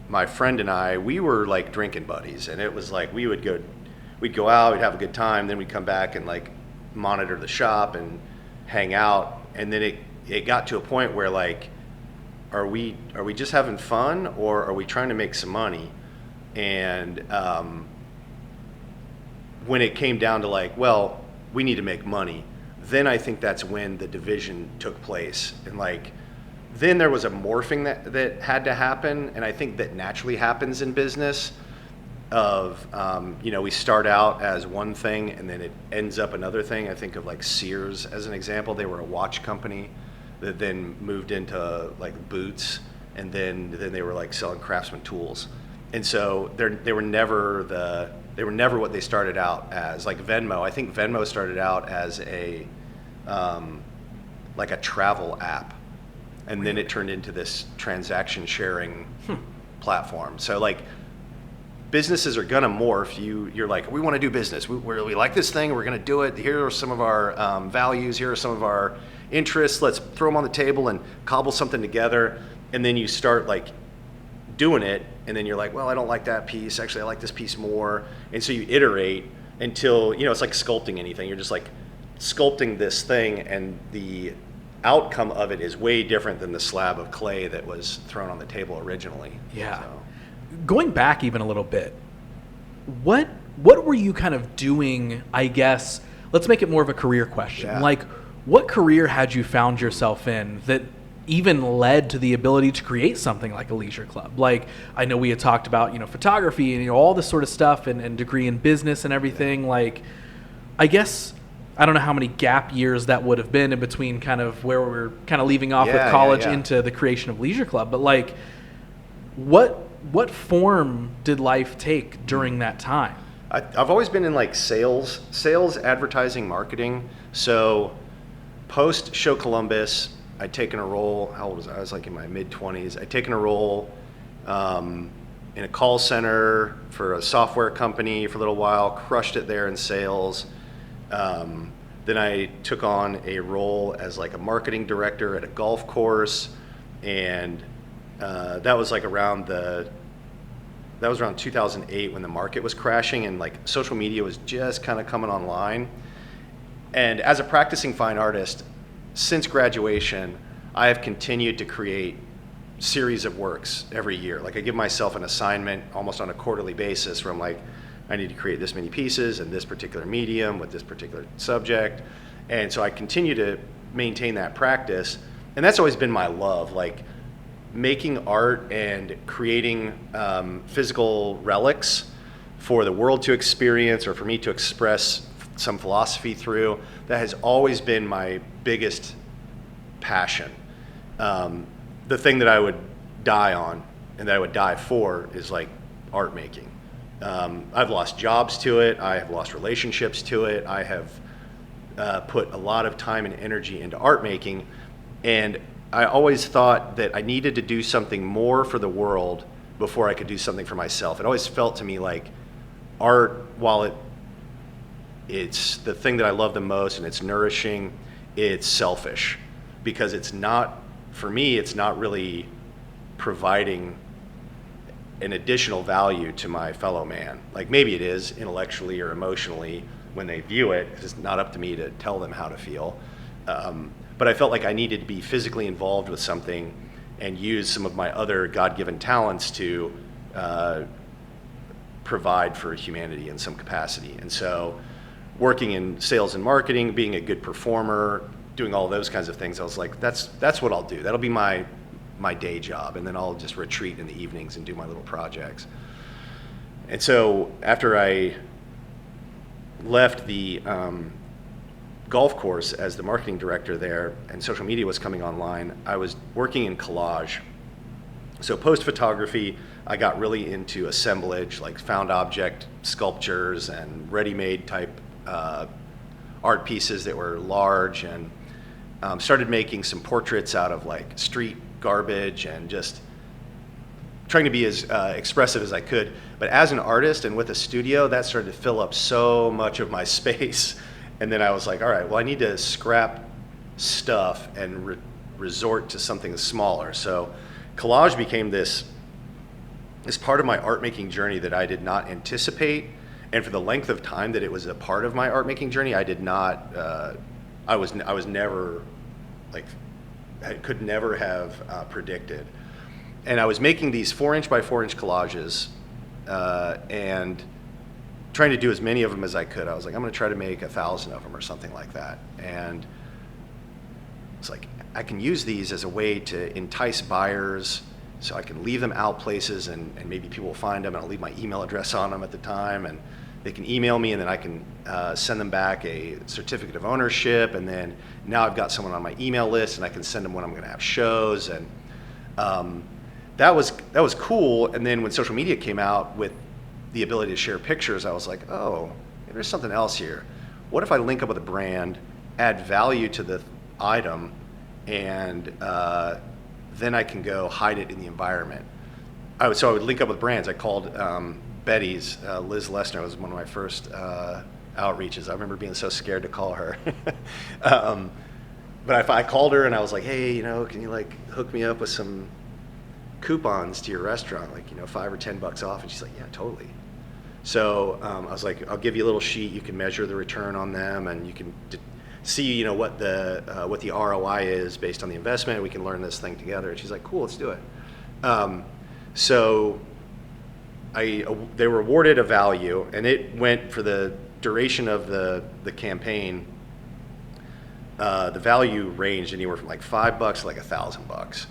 my friend and I, we were like drinking buddies, and it was like we'd go out, we'd have a good time, then we'd come back and like monitor the shop and hang out, and then it got to a point where like, are we just having fun, or are we trying to make some money? And when it came down to like, well, we need to make money, then I think that's when the division took place. And like, then there was a morphing that had to happen, and I think that naturally happens in business of, we start out as one thing and then it ends up another thing. I think of like Sears as an example. They were a watch company that then moved into like boots, and then they were like selling Craftsman tools. And so they were never what they started out as. Like Venmo, I think Venmo started out as a like a travel app, and then it turned into this transaction sharing platform. So like, businesses are gonna morph. You're like, we want to do business. We like this thing. We're gonna do it. Here are some of our values. Here are some of our interests. Let's throw them on the table and cobble something together. And then you start like doing it, and then you're like, well, I don't like that piece. Actually, I like this piece more. And so you iterate until, it's like sculpting anything. You're just like sculpting this thing, and the outcome of it is way different than the slab of clay that was thrown on the table originally. Yeah. So. Going back even a little bit, what were you kind of doing, I guess, let's make it more of a career question. Yeah. Like, what career had you found yourself in that even led to the ability to create something like a leisure club? Like, I know we had talked about, photography and, all this sort of stuff, and degree in business and everything. Like, I guess, I don't know how many gap years that would have been in between kind of where we're kind of leaving off with college into the creation of leisure club. But like, what form did life take during that time? I've always been in like sales, advertising, marketing. So post Show Columbus, I'd taken a role. How old was I? I was like in my mid-20s. I'd taken a role in a call center for a software company for a little while, crushed it there in sales. Then I took on a role as like a marketing director at a golf course, and that was around 2008 when the market was crashing and like social media was just kind of coming online. And as a practicing fine artist, since graduation, I have continued to create series of works every year. Like, I give myself an assignment almost on a quarterly basis where I'm like, I need to create this many pieces in this particular medium with this particular subject. And so I continue to maintain that practice. And that's always been my love, like making art and creating physical relics for the world to experience, or for me to express some philosophy through. That has always been my biggest passion. The thing that I would die on and that I would die for is like art making. I've lost jobs to it. I have lost relationships to it. I have put a lot of time and energy into art making, and I always thought that I needed to do something more for the world before I could do something for myself. It always felt to me like art, while it's the thing that I love the most and it's nourishing, it's selfish, because it's not, for me, it's not really providing an additional value to my fellow man. Like maybe it is intellectually or emotionally when they view it. It's not up to me to tell them how to feel. But I felt like I needed to be physically involved with something and use some of my other God-given talents to provide for humanity in some capacity. And so working in sales and marketing, being a good performer, doing all those kinds of things, I was like, that's what I'll do. That'll be my day job, and then I'll just retreat in the evenings and do my little projects. And so after I left the golf course as the marketing director there and social media was coming online, I was working in collage. So post photography, I got really into assemblage, like found object sculptures and ready-made type art pieces that were large, and started making some portraits out of like street garbage and just trying to be as expressive as I could. But as an artist and with a studio, that started to fill up so much of my space. And then I was like, all right, well, I need to scrap stuff and resort to something smaller. So collage became this part of my art making journey that I did not anticipate. And for the length of time that it was a part of my art making journey, I did not, I was never, like, I could never have predicted. And I was making these 4-inch by 4-inch collages and trying to do as many of them as I could. I was like, I'm going to try to make 1,000 of them or something like that. And it's like, I can use these as a way to entice buyers, so I can leave them out places and maybe people will find them, and I'll leave my email address on them at the time, and they can email me, and then I can send them back a certificate of ownership, and then now I've got someone on my email list, and I can send them when I'm going to have shows. And that was cool. And then when social media came out with the ability to share pictures, I was like, oh, there's something else here. What if I link up with a brand, add value to the item, and then I can go hide it in the environment? So I would link up with brands. I called Betty's, Liz Lesner was one of my first outreaches. I remember being so scared to call her. But I called her and I was like, hey, can you like hook me up with some coupons to your restaurant, like, $5 or $10 off? And she's like, yeah, totally. So I was like, I'll give you a little sheet. You can measure the return on them, and you can see, what the ROI is based on the investment. We can learn this thing together. And she's like, cool, let's do it. So they were awarded a value, and it went for the duration of the campaign. The value ranged anywhere from like $5 to like $1,000.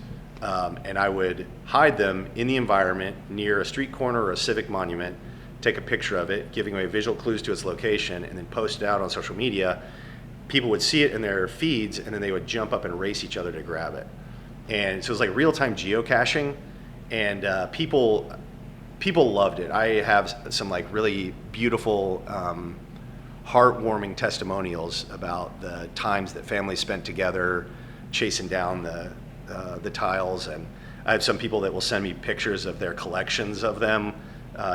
And I would hide them in the environment near a street corner or a civic monument, take a picture of it, giving away visual clues to its location, and then post it out on social media. People would see it in their feeds, and then they would jump up and race each other to grab it. And so it was like real-time geocaching, and people loved it. I have some like really beautiful, heartwarming testimonials about the times that families spent together chasing down the tiles. And I have some people that will send me pictures of their collections of them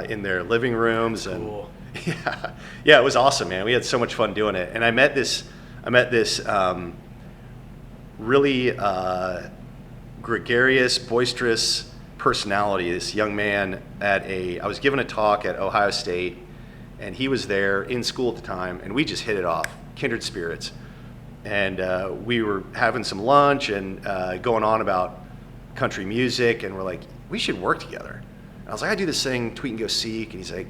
in their living rooms. Cool. And yeah, it was awesome, man. We had so much fun doing it. And I met this really gregarious, boisterous personality, this young man I was giving a talk at Ohio State, and he was there in school at the time, and we just hit it off, kindred spirits. And we were having some lunch and going on about country music, and we're like, we should work together. And I was like, I do this thing, Tweet and Go Seek, and he's like,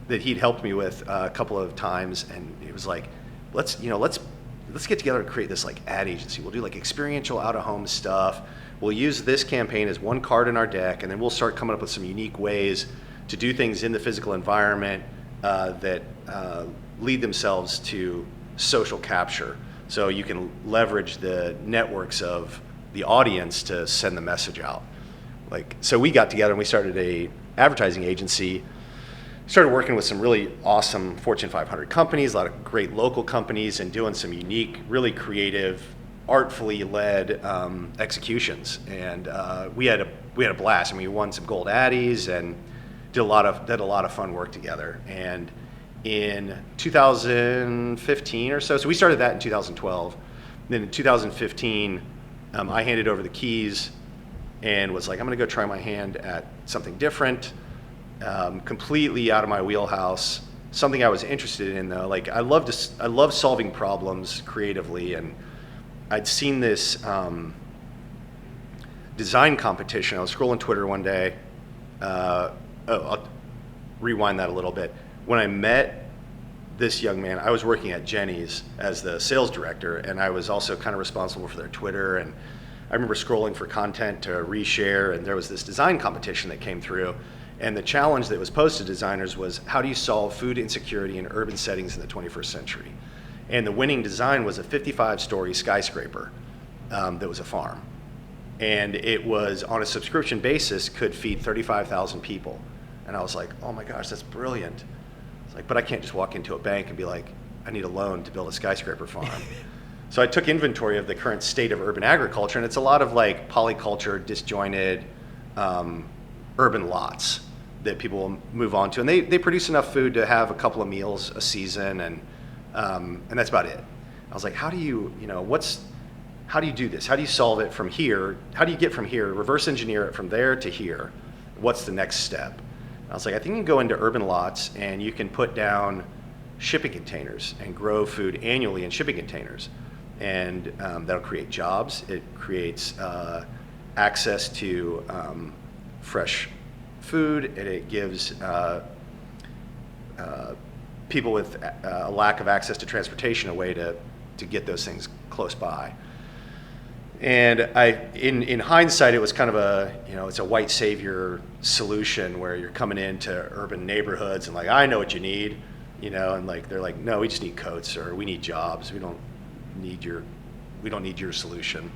that he'd helped me with a couple of times, and he was like, let's get together and create this like ad agency. We'll do like experiential out-of-home stuff. We'll use this campaign as one card in our deck, and then we'll start coming up with some unique ways to do things in the physical environment that lead themselves to social capture. So you can leverage the networks of the audience to send the message out. So we got together and we started a advertising agency started working with some really awesome Fortune 500 companies, a lot of great local companies, and doing some unique, really creative, artfully led executions. And we had a blast. I mean, we won some gold Addies and did a lot of fun work together. And in 2015 or so we started that in 2012. Then in 2015, I handed over the keys and was like, I'm going to go try my hand at something different, completely out of my wheelhouse. Something I was interested in, though. Like I love solving problems creatively, and I'd seen this design competition. I was scrolling Twitter one day. I'll rewind that a little bit. When I met this young man, I was working at Jenny's as the sales director, and I was also kind of responsible for their Twitter. And I remember scrolling for content to reshare, and there was this design competition that came through. And the challenge that was posed to designers was, how do you solve food insecurity in urban settings in the 21st century? And the winning design was a 55-story skyscraper that was a farm. And it was, on a subscription basis, could feed 35,000 people. And I was like, oh my gosh, that's brilliant. It's like, but I can't just walk into a bank and be like, I need a loan to build a skyscraper farm. So I took inventory of the current state of urban agriculture, and it's a lot of like polyculture, disjointed urban lots that people will move on to. And they produce enough food to have a couple of meals a season, and that's about it. I was like, how do you do this? How do you solve it from here? How do you get from here, reverse engineer it from there to here? What's the next step? I was like, I think you can go into urban lots and you can put down shipping containers and grow food annually in shipping containers. And that'll create jobs. It creates access to fresh food, and it gives people with a lack of access to transportation a way to get those things close by. And in hindsight, it was kind of it's a white savior solution where you're coming into urban neighborhoods and like, I know what you need, and like they're like, no, we just need coats, or we need jobs. We don't need your solution.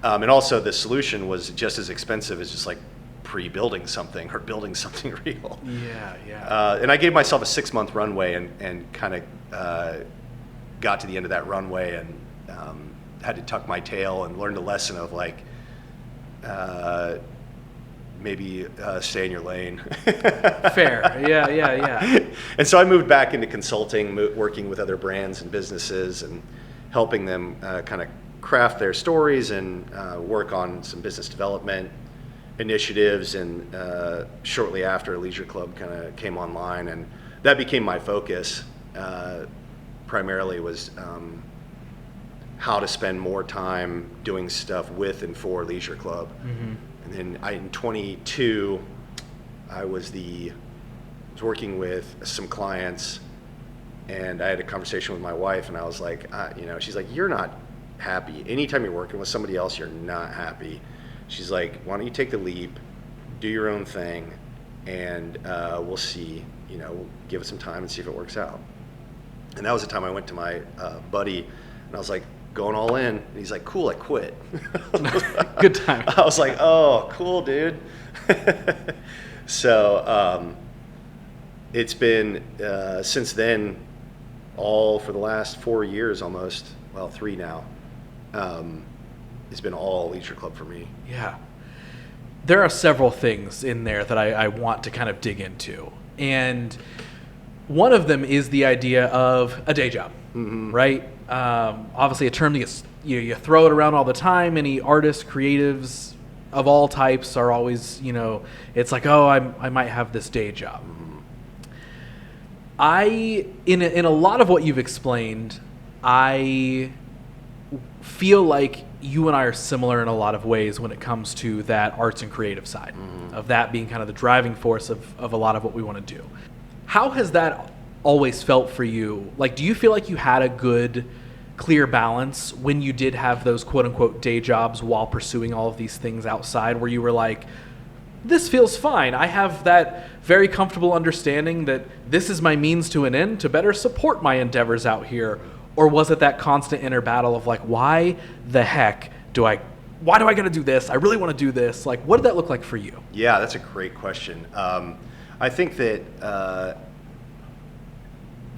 And also the solution was just as expensive as just like pre-building something or building something real. Yeah. And I gave myself a 6-month runway and kind of got to the end of that runway and had to tuck my tail and learned a lesson of like, maybe stay in your lane. Fair. Yeah. And so I moved back into consulting, working with other brands and businesses and helping them kind of craft their stories and work on some business development initiatives. And shortly after, Leisure Club kind of came online, and that became my focus. Primarily was how to spend more time doing stuff with and for Leisure Club. Mm-hmm. And then in 22, I was working with some clients, and I had a conversation with my wife, and I was like, she's like, you're not happy. Anytime you're working with somebody else, you're not happy. She's like, why don't you take the leap, do your own thing, and we'll see, give it some time and see if it works out. And that was the time I went to my buddy, and I was like, going all in. And he's like, cool, I quit. Good time. I was like, oh, cool, dude. So it's been, since then, all for the last 4 years almost, well, 3 now, it's been all Leisure Club for me. Yeah. There are several things in there that I want to kind of dig into. And one of them is the idea of a day job, mm-hmm. right? Obviously a term that you throw it around all the time. Any artists, creatives of all types are always, it's like, oh, I might have this day job. Mm-hmm. In a lot of what you've explained, I feel like you and I are similar in a lot of ways when it comes to that arts and creative side, mm-hmm. of that being kind of the driving force of a lot of what we want to do. How has that always felt for you? Like, do you feel like you had a good, clear balance when you did have those quote unquote day jobs while pursuing all of these things outside, where you were like, this feels fine. I have that very comfortable understanding that this is my means to an end to better support my endeavors out here? Or was it that constant inner battle of like, why the heck why do I got to do this? I really want to do this. Like, what did that look like for you? Yeah, that's a great question. I think that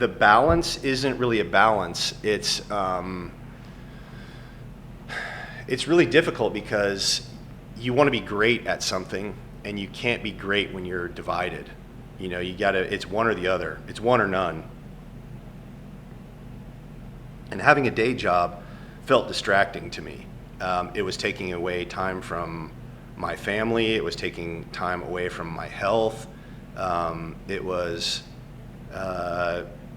the balance isn't really a balance. It's really difficult because you want to be great at something and you can't be great when you're divided. You know, it's one or the other. It's one or none. And having a day job felt distracting to me. It was taking away time from my family. It was taking time away from my health.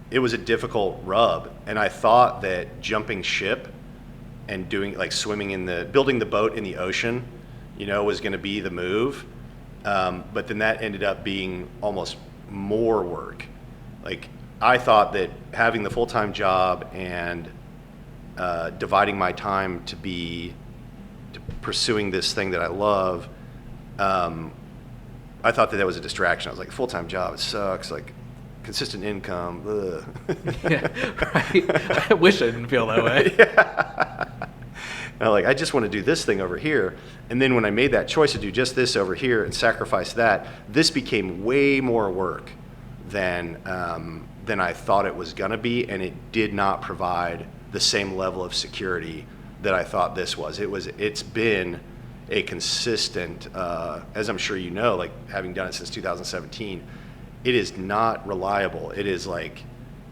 It was a difficult rub. And I thought that jumping ship and building the boat in the ocean, was going to be the move. But then that ended up being almost more work. Like, I thought that having the full-time job and dividing my time to pursuing this thing that I love, I thought that was a distraction. I was like, full-time job, it sucks. Like, consistent income, ugh. Yeah, right. I wish I didn't feel that way. Yeah. And I just want to do this thing over here. And then when I made that choice to do just this over here and sacrifice that, this became way more work than I thought it was going to be, and it did not provide the same level of security that I thought this was. It's been a consistent, as I'm sure you know, like having done it since 2017, it is not reliable. It is like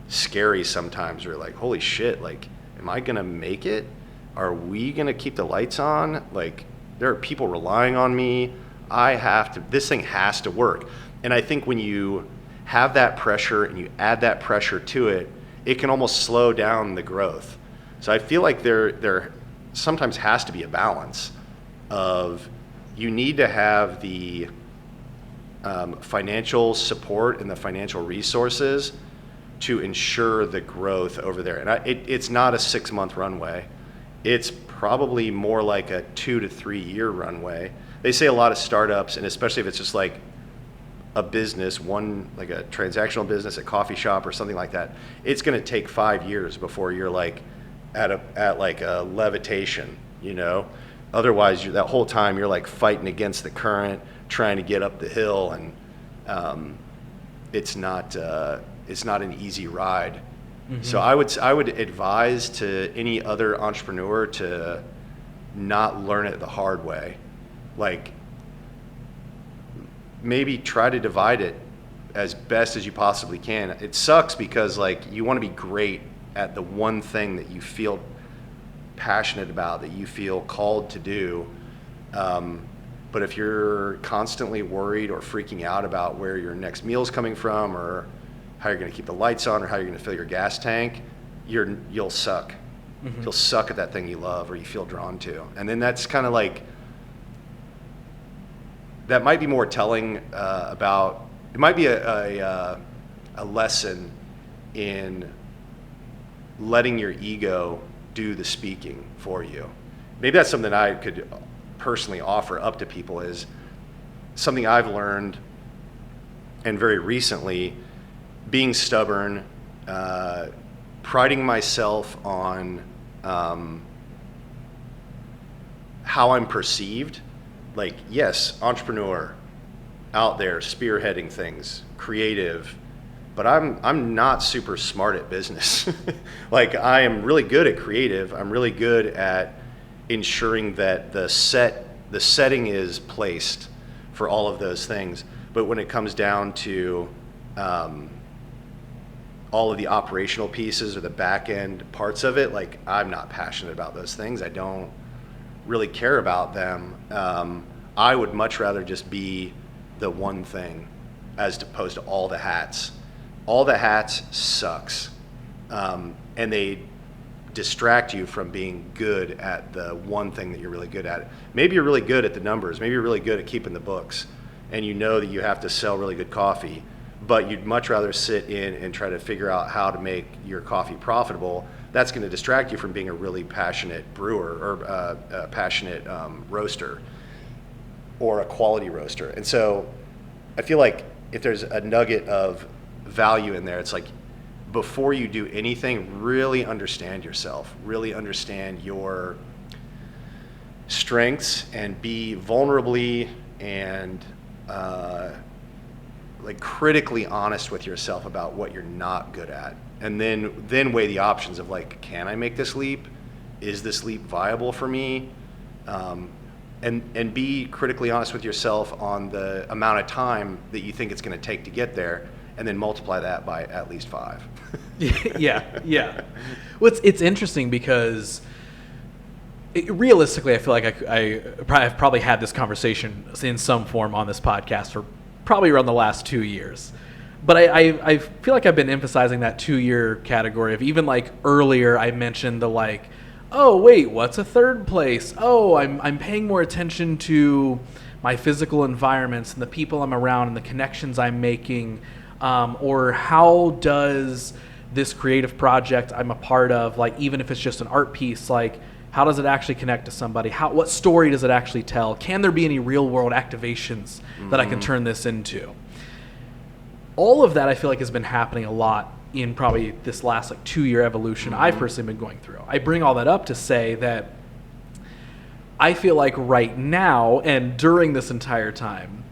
scary sometimes. You're like, holy shit, like, am I going to make it? Are we going to keep the lights on? Like, there are people relying on me. This thing has to work. And I think when you have that pressure and you add that pressure to it, it can almost slow down the growth. So I feel like there sometimes has to be a balance of, you need to have the financial support and the financial resources to ensure the growth over there. And it's not a 6-month runway. It's probably more like a 2 to 3 year runway. They say a lot of startups, and especially if it's just like a business, like a transactional business, a coffee shop or something like that, it's going to take 5 years before you're like at like a levitation, Otherwise, that whole time you're like fighting against the current, trying to get up the hill, and it's not an easy ride. Mm-hmm. So I would advise to any other entrepreneur to not learn it the hard way. Like, maybe try to divide it as best as you possibly can. It sucks because, like, you want to be great at the one thing that you feel passionate about, that you feel called to do. But if you're constantly worried or freaking out about where your next meal's coming from, or how you're going to keep the lights on, or how you're going to fill your gas tank, you'll suck. Mm-hmm. You'll suck at that thing you love or you feel drawn to. And then that's kind of like, that might be more telling about, it might be a lesson in letting your ego do the speaking for you. Maybe that's something I could personally offer up to people, is something I've learned, and very recently, being stubborn, priding myself on how I'm perceived. Like, yes, entrepreneur, out there spearheading things, creative, but I'm not super smart at business. Like, I am really good at creative. I'm really good at ensuring that the setting is placed for all of those things. But when it comes down to all of the operational pieces or the back end parts of it, like, I'm not passionate about those things. I don't really care about them. I would much rather just be the one thing as opposed to all the hats. All the hats sucks. And they distract you from being good at the one thing that you're really good at. Maybe you're really good at the numbers. Maybe you're really good at keeping the books, and you know that you have to sell really good coffee, but you'd much rather sit in and try to figure out how to make your coffee profitable. That's going to distract you from being a really passionate brewer, or a passionate roaster, or a quality roaster. And so I feel like if there's a nugget of value in there, it's like, before you do anything, really understand yourself, really understand your strengths, and be vulnerably and like critically honest with yourself about what you're not good at, and then weigh the options of like, can I make this leap? Is this leap viable for me? And be critically honest with yourself on the amount of time that you think it's going to take to get there, and then multiply that by at least 5. Yeah. Well, it's interesting because realistically, I feel like I've probably had this conversation in some form on this podcast for probably around the last 2 years. But I feel like I've been emphasizing that 2-year category of, even like earlier I mentioned the like, oh wait, what's a third place? Oh, I'm paying more attention to my physical environments and the people I'm around and the connections I'm making, or how does this creative project I'm a part of, like even if it's just an art piece, like how does it actually connect to somebody? What story does it actually tell? Can there be any real world activations that I can turn this into? All of that I feel like has been happening a lot in probably this last like 2-year evolution I've personally been going through. I bring all that up to say that I feel like right now and during this entire time,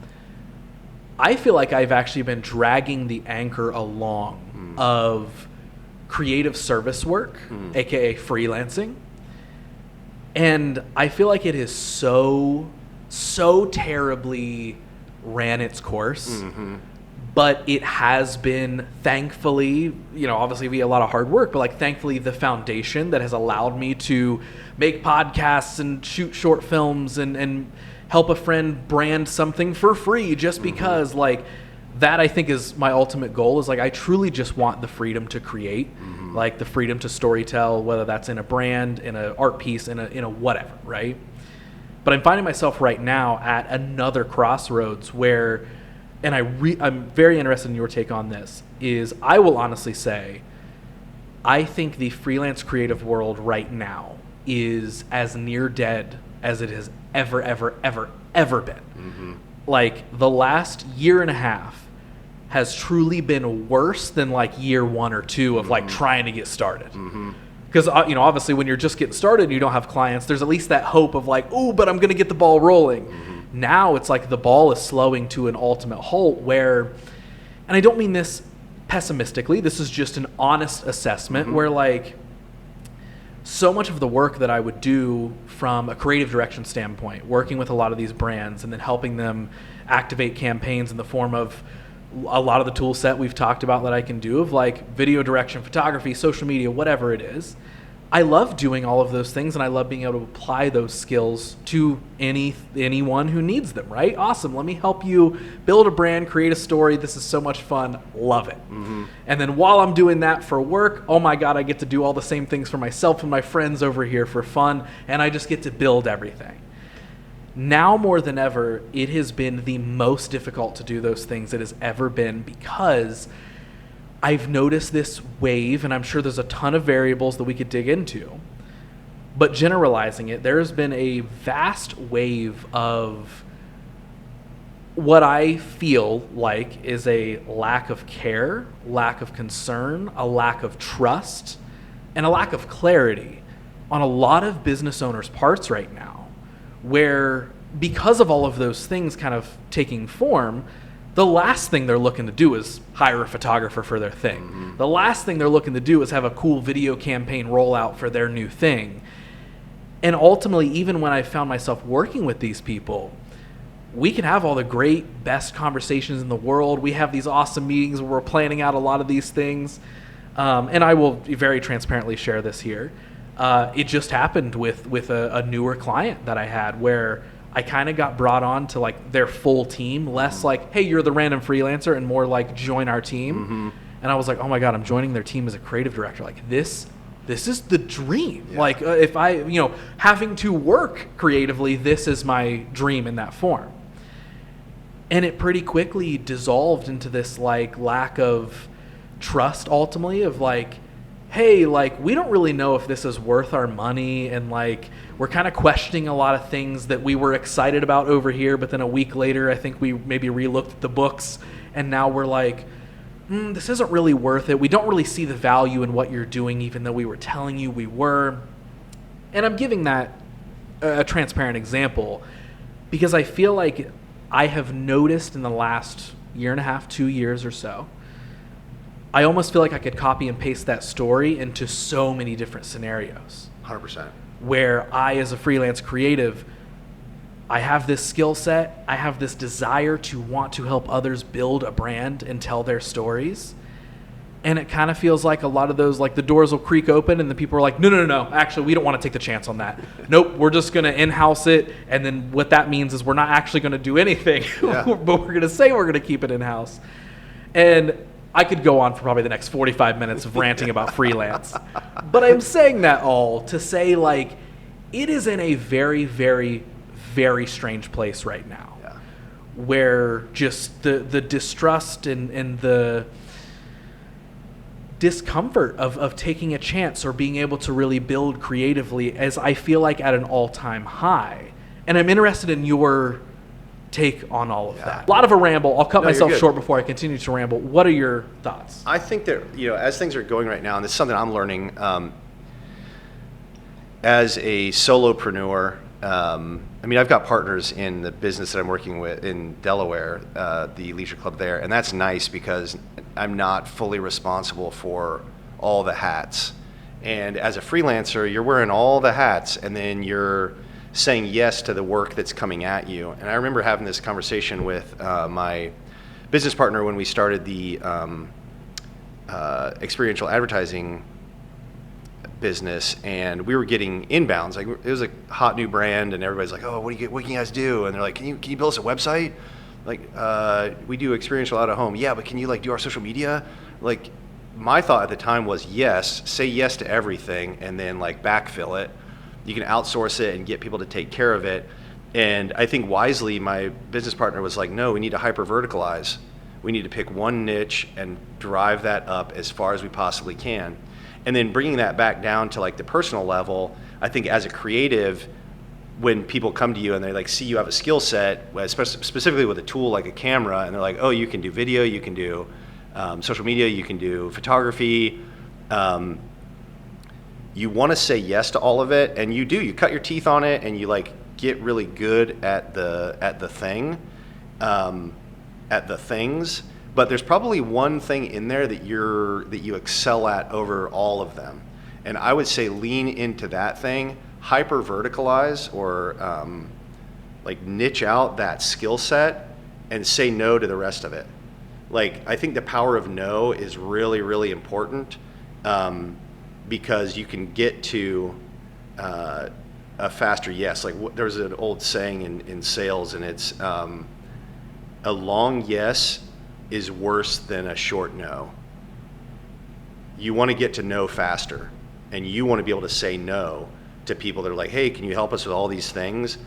I feel like I've actually been dragging the anchor along of creative service work, aka freelancing. And I feel like it is so terribly ran its course. But it has been, thankfully, obviously via a lot of hard work, but like thankfully the foundation that has allowed me to make podcasts and shoot short films and help a friend brand something for free just because like that I think is my ultimate goal, is like I truly just want the freedom to create, like the freedom to storytell, whether that's in a brand, in an art piece, in a whatever, right? But I'm finding myself right now at another crossroads where, and I'm very interested in your take on this, is I will honestly say I think the freelance creative world right now is as near dead as it has ever been. Like the last year and a half has truly been worse than like year 1 or 2 of like trying to get started. Because obviously when you're just getting started and you don't have clients, there's at least that hope of like, oh, but I'm going to get the ball rolling. Now it's like the ball is slowing to an ultimate halt where, and I don't mean this pessimistically, this is just an honest assessment where like so much of the work that I would do from a creative direction standpoint, working with a lot of these brands and then helping them activate campaigns in the form of a lot of the tool set we've talked about that I can do of like video direction, photography, social media, whatever it is. I love doing all of those things, and I love being able to apply those skills to anyone who needs them, right? Awesome. Let me help you build a brand, create a story. This is so much fun. Love it. And then while I'm doing that for work, oh my God, I get to do all the same things for myself and my friends over here for fun, and I just get to build everything. Now more than ever, it has been the most difficult to do those things it has ever been, because I've noticed this wave, and I'm sure there's a ton of variables that we could dig into, but generalizing it, there's been a vast wave of what I feel like is a lack of care, lack of concern, a lack of trust, and a lack of clarity on a lot of business owners' parts right now, where because of all of those things kind of taking form, the last thing they're looking to do is hire a photographer for their thing. The last thing they're looking to do is have a cool video campaign rollout for their new thing. And ultimately, even when I found myself working with these people, we can have all the great, best conversations in the world. We have these awesome meetings where we're planning out a lot of these things. And I will very transparently share this here. It just happened with a newer client that I had where I kind of got brought on to like their full team, less like, hey, you're the random freelancer, and more like join our team. And I was like, oh my God, I'm joining their team as a creative director. Like this is the dream. Yeah. Like if I, having to work creatively, this is my dream in that form. And it pretty quickly dissolved into this like lack of trust ultimately of like, hey, like we don't really know if this is worth our money, and like we're kind of questioning a lot of things that we were excited about over here, but then a week later I think we maybe re-looked at the books and now we're like, this isn't really worth it. We don't really see the value in what you're doing, even though we were telling you we were. And I'm giving that a transparent example because I feel like I have noticed in the last year and a half, 2 years or so, I almost feel like I could copy and paste that story into so many different scenarios. 100%. Where I, as a freelance creative, I have this skill set, I have this desire to want to help others build a brand and tell their stories. And it kind of feels like a lot of those, like the doors will creak open and the people are like, no, actually, we don't want to take the chance on that. Nope, we're just going to in-house it. And then what that means is we're not actually going to do anything, Yeah. but we're going to say we're going to keep it in-house. And I could go on for probably the next 45 minutes of ranting about freelance. But I'm saying that all to say, like, it is in a very, very, very strange place right now. Yeah. Where just the distrust and the discomfort of taking a chance or being able to really build creatively as I feel like at an all-time high. And I'm interested in your take on all of that. A lot of a ramble. I'll cut myself short before I continue to ramble. What are your thoughts? I think that, as things are going right now, and this is something I'm learning as a solopreneur. I've got partners in the business that I'm working with in Delaware, the leisure club there, and that's nice because I'm not fully responsible for all the hats. And as a freelancer, you're wearing all the hats, and then you're saying yes to the work that's coming at you. And I remember having this conversation with my business partner when we started the experiential advertising business, and we were getting inbounds. Like, it was a hot new brand, and everybody's like, "Oh, what can you guys do?" And they're like, "Can you build us a website? Like, we do experiential out of home. Yeah, but can you do our social media?" Like, my thought at the time was yes, say yes to everything, and then backfill it. You can outsource it and get people to take care of it. And I think wisely, my business partner was like, "No, we need to hyper verticalize. We need to pick one niche and drive that up as far as we possibly can." And then bringing that back down to the personal level, I think as a creative, when people come to you and they see you have a skill set, specifically with a tool like a camera, and they're like, "Oh, you can do video, you can do social media, you can do photography." You want to say yes to all of it, and you do. You cut your teeth on it, and you get really good at the things. But there's probably one thing in there that you excel at over all of them. And I would say lean into that thing, hyper verticalize, or niche out that skill set and say no to the rest of it. I think the power of no is really, really important, because you can get to a faster yes. There's an old saying in sales, and it's a long yes is worse than a short no. You want to get to no faster, and you want to be able to say no to people that are like, "Hey, can you help us with all these things?"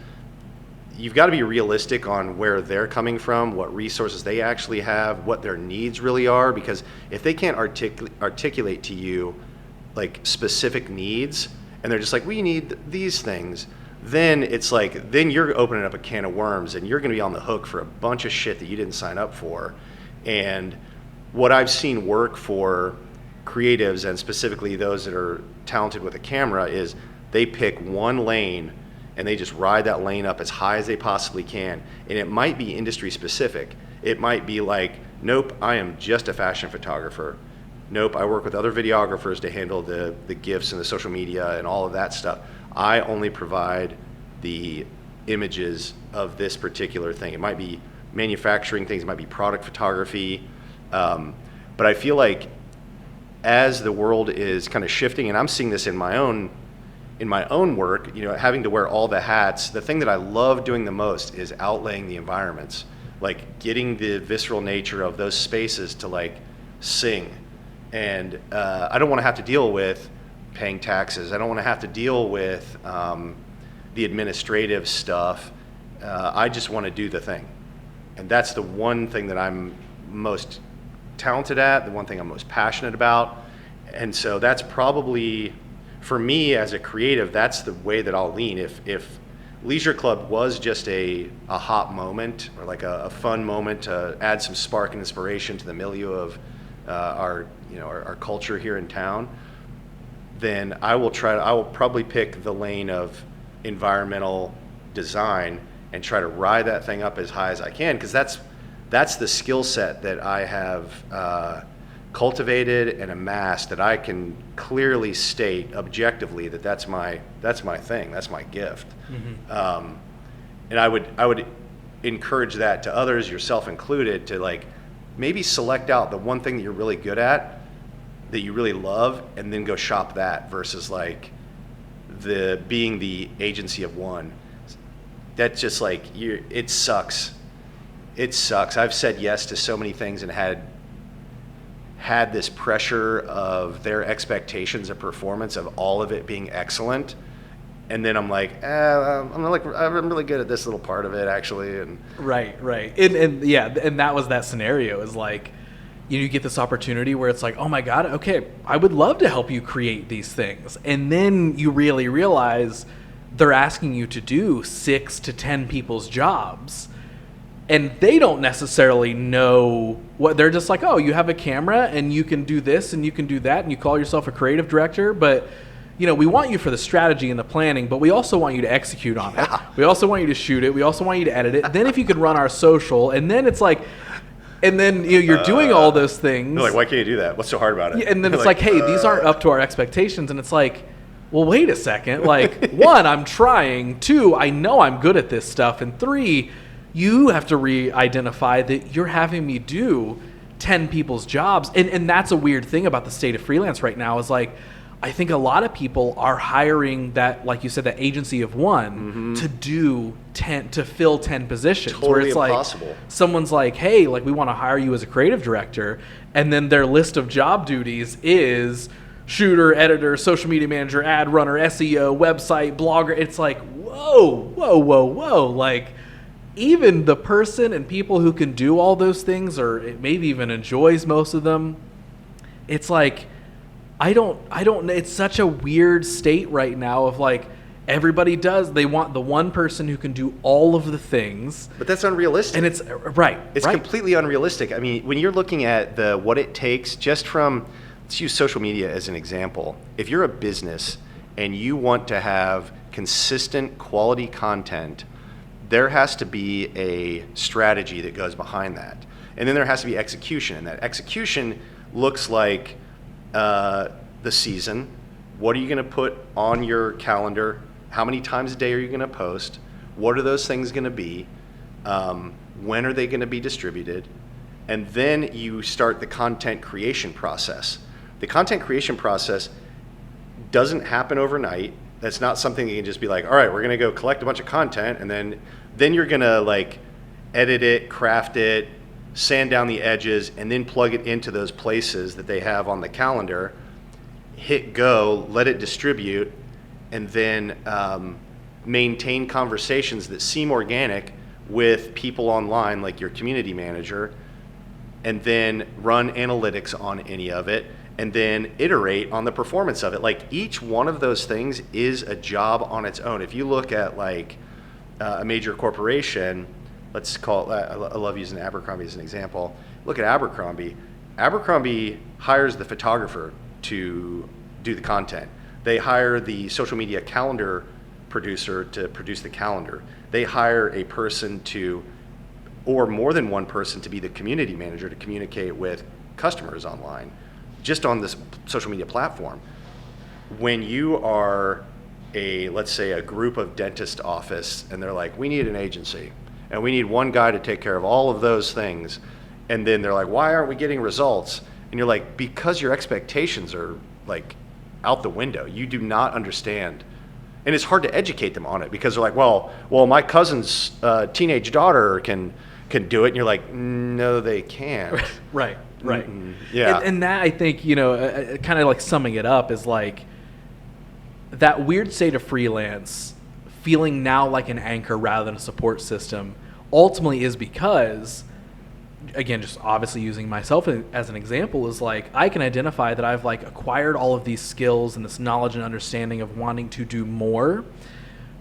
You've got to be realistic on where they're coming from, what resources they actually have, what their needs really are, because if they can't articulate to you specific needs, and they're just like, "We need these things," then it's then you're opening up a can of worms, and you're going to be on the hook for a bunch of shit that you didn't sign up for. And what I've seen work for creatives, and specifically those that are talented with a camera, is they pick one lane and they just ride that lane up as high as they possibly can. And it might be industry specific. It might be nope, I am just a fashion photographer. Nope, I work with other videographers to handle the GIFs and the social media and all of that stuff. I only provide the images of this particular thing. It might be manufacturing things, it might be product photography. But I feel like as the world is kind of shifting, and I'm seeing this in my own work, having to wear all the hats, the thing that I love doing the most is outlaying the environments, getting the visceral nature of those spaces to sing. And I don't want to have to deal with paying taxes. I don't want to have to deal with the administrative stuff. I just want to do the thing. And that's the one thing that I'm most talented at, the one thing I'm most passionate about. And so that's probably, for me as a creative, that's the way that I'll lean. If Leisure Club was just a hot moment, or a fun moment to add some spark and inspiration to the milieu of our culture here in town, then I will probably pick the lane of environmental design and try to ride that thing up as high as I can, because that's that's the skill set that I have cultivated and amassed, that I can clearly state objectively that that's my thing, that's my gift. And I would encourage that to others, yourself included, to like maybe select out the one thing that you're really good at, that you really love, and then go shop that, versus like being the agency of one. That's just like, it sucks. It sucks. I've said yes to so many things and had this pressure of their expectations of performance, of all of it being excellent. And then I'm like, I'm really good at this little part of it, actually. And right. And that was that scenario, is like, you get this opportunity where it's like, oh my God, okay, I would love to help you create these things. And then you really realize they're asking you to do 6 to 10 people's jobs. And they don't necessarily know what, they're just like, oh, you have a camera and you can do this and you can do that and you call yourself a creative director, but we want you for the strategy and the planning, but we also want you to execute on it. We also want you to shoot it. We also want you to edit it. Then if you could run our social, and then it's like, and then you're doing all those things. They're like, why can't you do that? What's so hard about it? Yeah, and then it's like, hey, these aren't up to our expectations. And it's like, well, wait a second. Like, 1, I'm trying. 2, I know I'm good at this stuff. And 3, you have to re-identify that you're having me do 10 people's jobs. And that's a weird thing about the state of freelance right now, is like, I think a lot of people are hiring that, like you said, that agency of one to fill 10 positions. Totally where it's impossible. Like, someone's like, hey, like, we want to hire you as a creative director. And then their list of job duties is shooter, editor, social media manager, ad runner, SEO, website, blogger. It's like, whoa. Like, even the person and people who can do all those things, or maybe even enjoys most of them, it's like, I don't, it's such a weird state right now of like, they want the one person who can do all of the things. But that's unrealistic. And it's, It's completely unrealistic. I mean, when you're looking at what it takes, just from, let's use social media as an example. If you're a business and you want to have consistent quality content, there has to be a strategy that goes behind that. And then there has to be execution. And that execution looks like the season. What are you going to put on your calendar? How many times a day are you going to post? What are those things going to be? When are they going to be distributed? And then you start the content creation process. The content creation process doesn't happen overnight. That's not something you can just be like, all right, we're going to go collect a bunch of content, and then you're going to like edit it, craft it, sand down the edges, and then plug it into those places that they have on the calendar, hit go, let it distribute, and then maintain conversations that seem organic with people online, like your community manager, and then run analytics on any of it, and then iterate on the performance of it. Like, each one of those things is a job on its own. If you look at like a major corporation, let's call it, I love using Abercrombie as an example. Look at Abercrombie. Abercrombie hires the photographer to do the content. They hire the social media calendar producer to produce the calendar. They hire a person or more than one person, to be the community manager to communicate with customers online, just on this social media platform. When you are let's say a group of dentist office, and they're like, we need an agency, and we need one guy to take care of all of those things. And then they're like, why aren't we getting results? And you're like, because your expectations are like out the window. You do not understand. And it's hard to educate them on it, because they're like, well, my cousin's teenage daughter can do it. And you're like, no, they can't. Right. Yeah. And that, I think, kind of like summing it up, is like that weird state of freelance feeling now like an anchor rather than a support system ultimately is because, again, just obviously using myself as an example, is like, I can identify that I've like acquired all of these skills and this knowledge and understanding of wanting to do more,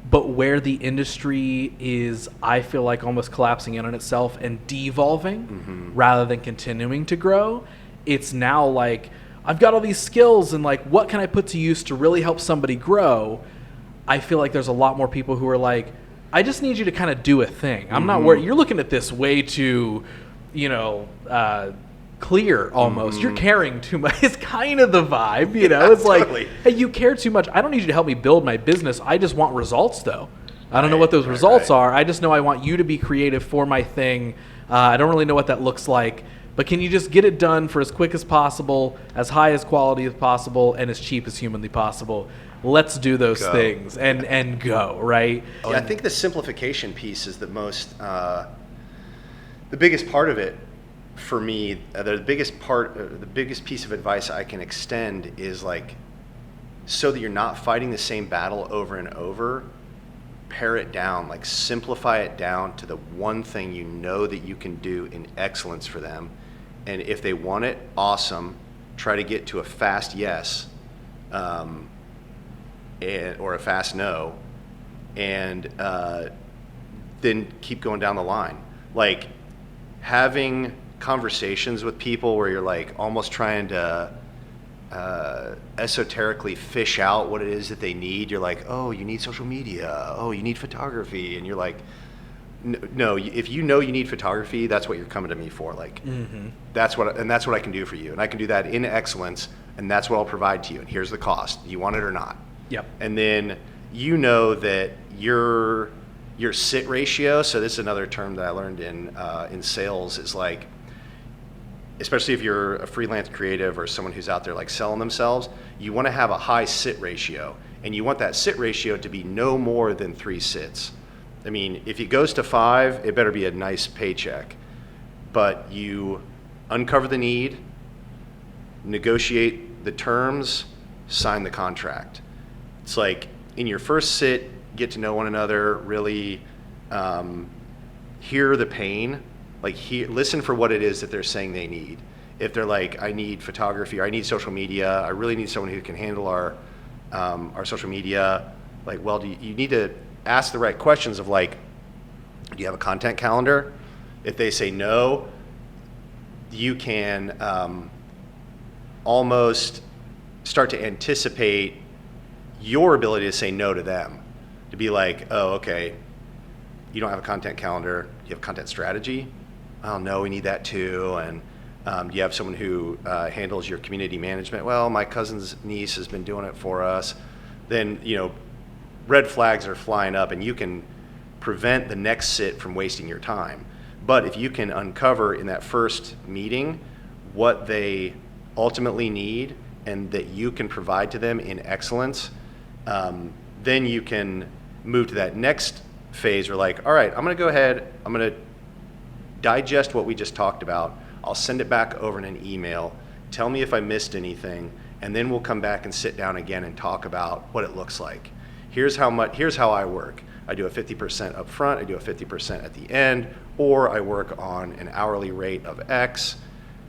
but where the industry is, I feel like, almost collapsing in on itself and devolving rather than continuing to grow. It's now like, I've got all these skills, and like, what can I put to use to really help somebody grow? I feel like there's a lot more people who are like, I just need you to kind of do a thing. I'm not worried. You're looking at this way too clear almost. You're caring too much. It's kind of the vibe, It's totally. like, hey, you care too much. I don't need you to help me build my business. I just want results, though. I don't know what those results are. I just know I want you to be creative for my thing. I don't really know what that looks like. But can you just get it done for as quick as possible, as high as quality as possible, and as cheap as humanly possible? Let's do those things and go, right? Yeah, I think the simplification piece is the biggest part of it for me. The biggest piece of advice I can extend is like, so that you're not fighting the same battle over and over, pare it down, like simplify it down to the one thing that you can do in excellence for them. And if they want it, awesome. Try to get to a fast yes or a fast no, and then keep going down the line. Like having conversations with people where you're like almost trying to esoterically fish out what it is that they need. You're like, oh, you need social media. Oh, you need photography. And you're like, no, if you need photography, that's what you're coming to me for. Like, that's what I can do for you. And I can do that in excellence. And that's what I'll provide to you. And here's the cost. Do you want it or not? Yep. And then that your sit ratio. So this is another term that I learned in sales, is like, especially if you're a freelance creative or someone who's out there like selling themselves, you want to have a high sit ratio, and you want that sit ratio to be no more than 3 sits. I mean, if it goes to 5, it better be a nice paycheck. But you uncover the need, negotiate the terms, sign the contract. It's like in your first sit, get to know one another, really hear the pain. Like, listen for what it is that they're saying they need. If they're like, I need photography, or I need social media, I really need someone who can handle our social media. Like, well, you need to ask the right questions of like, do you have a content calendar? If they say no, you can almost start to anticipate your ability to say no to them. To be like, oh, okay, you don't have a content calendar. Do you have a content strategy? Oh, no, we need that too. And do you have someone who handles your community management? Well, my cousin's niece has been doing it for us. Then, red flags are flying up, and you can prevent the next sit from wasting your time. But if you can uncover in that first meeting what they ultimately need and that you can provide to them in excellence, then you can move to that next phase where like, all right, I'm going to go ahead, I'm going to digest what we just talked about. I'll send it back over in an email. Tell me if I missed anything, and then we'll come back and sit down again and talk about what it looks like. Here's how I work. I do a 50% up front, I do a 50% at the end, or I work on an hourly rate of X.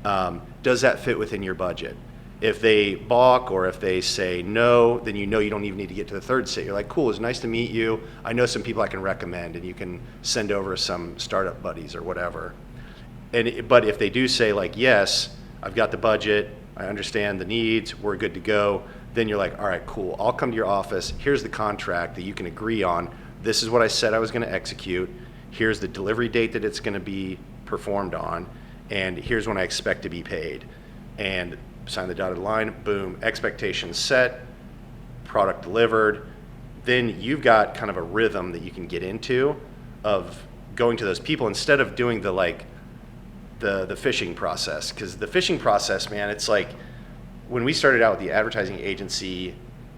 Does that fit within your budget? If they balk or if they say no, then you don't even need to get to the third sit. You're like, cool, it's nice to meet you. I know some people I can recommend, and you can send over some startup buddies or whatever. But if they do say like, yes, I've got the budget, I understand the needs, we're good to go, then you're like, all right, cool, I'll come to your office, here's the contract that you can agree on, this is what I said I was gonna execute, here's the delivery date that it's gonna be performed on, and here's when I expect to be paid. And sign the dotted line, boom, expectations set, product delivered. Then you've got kind of a rhythm that you can get into of going to those people instead of doing the fishing process. Because the fishing process, man, it's like when we started out with the advertising agency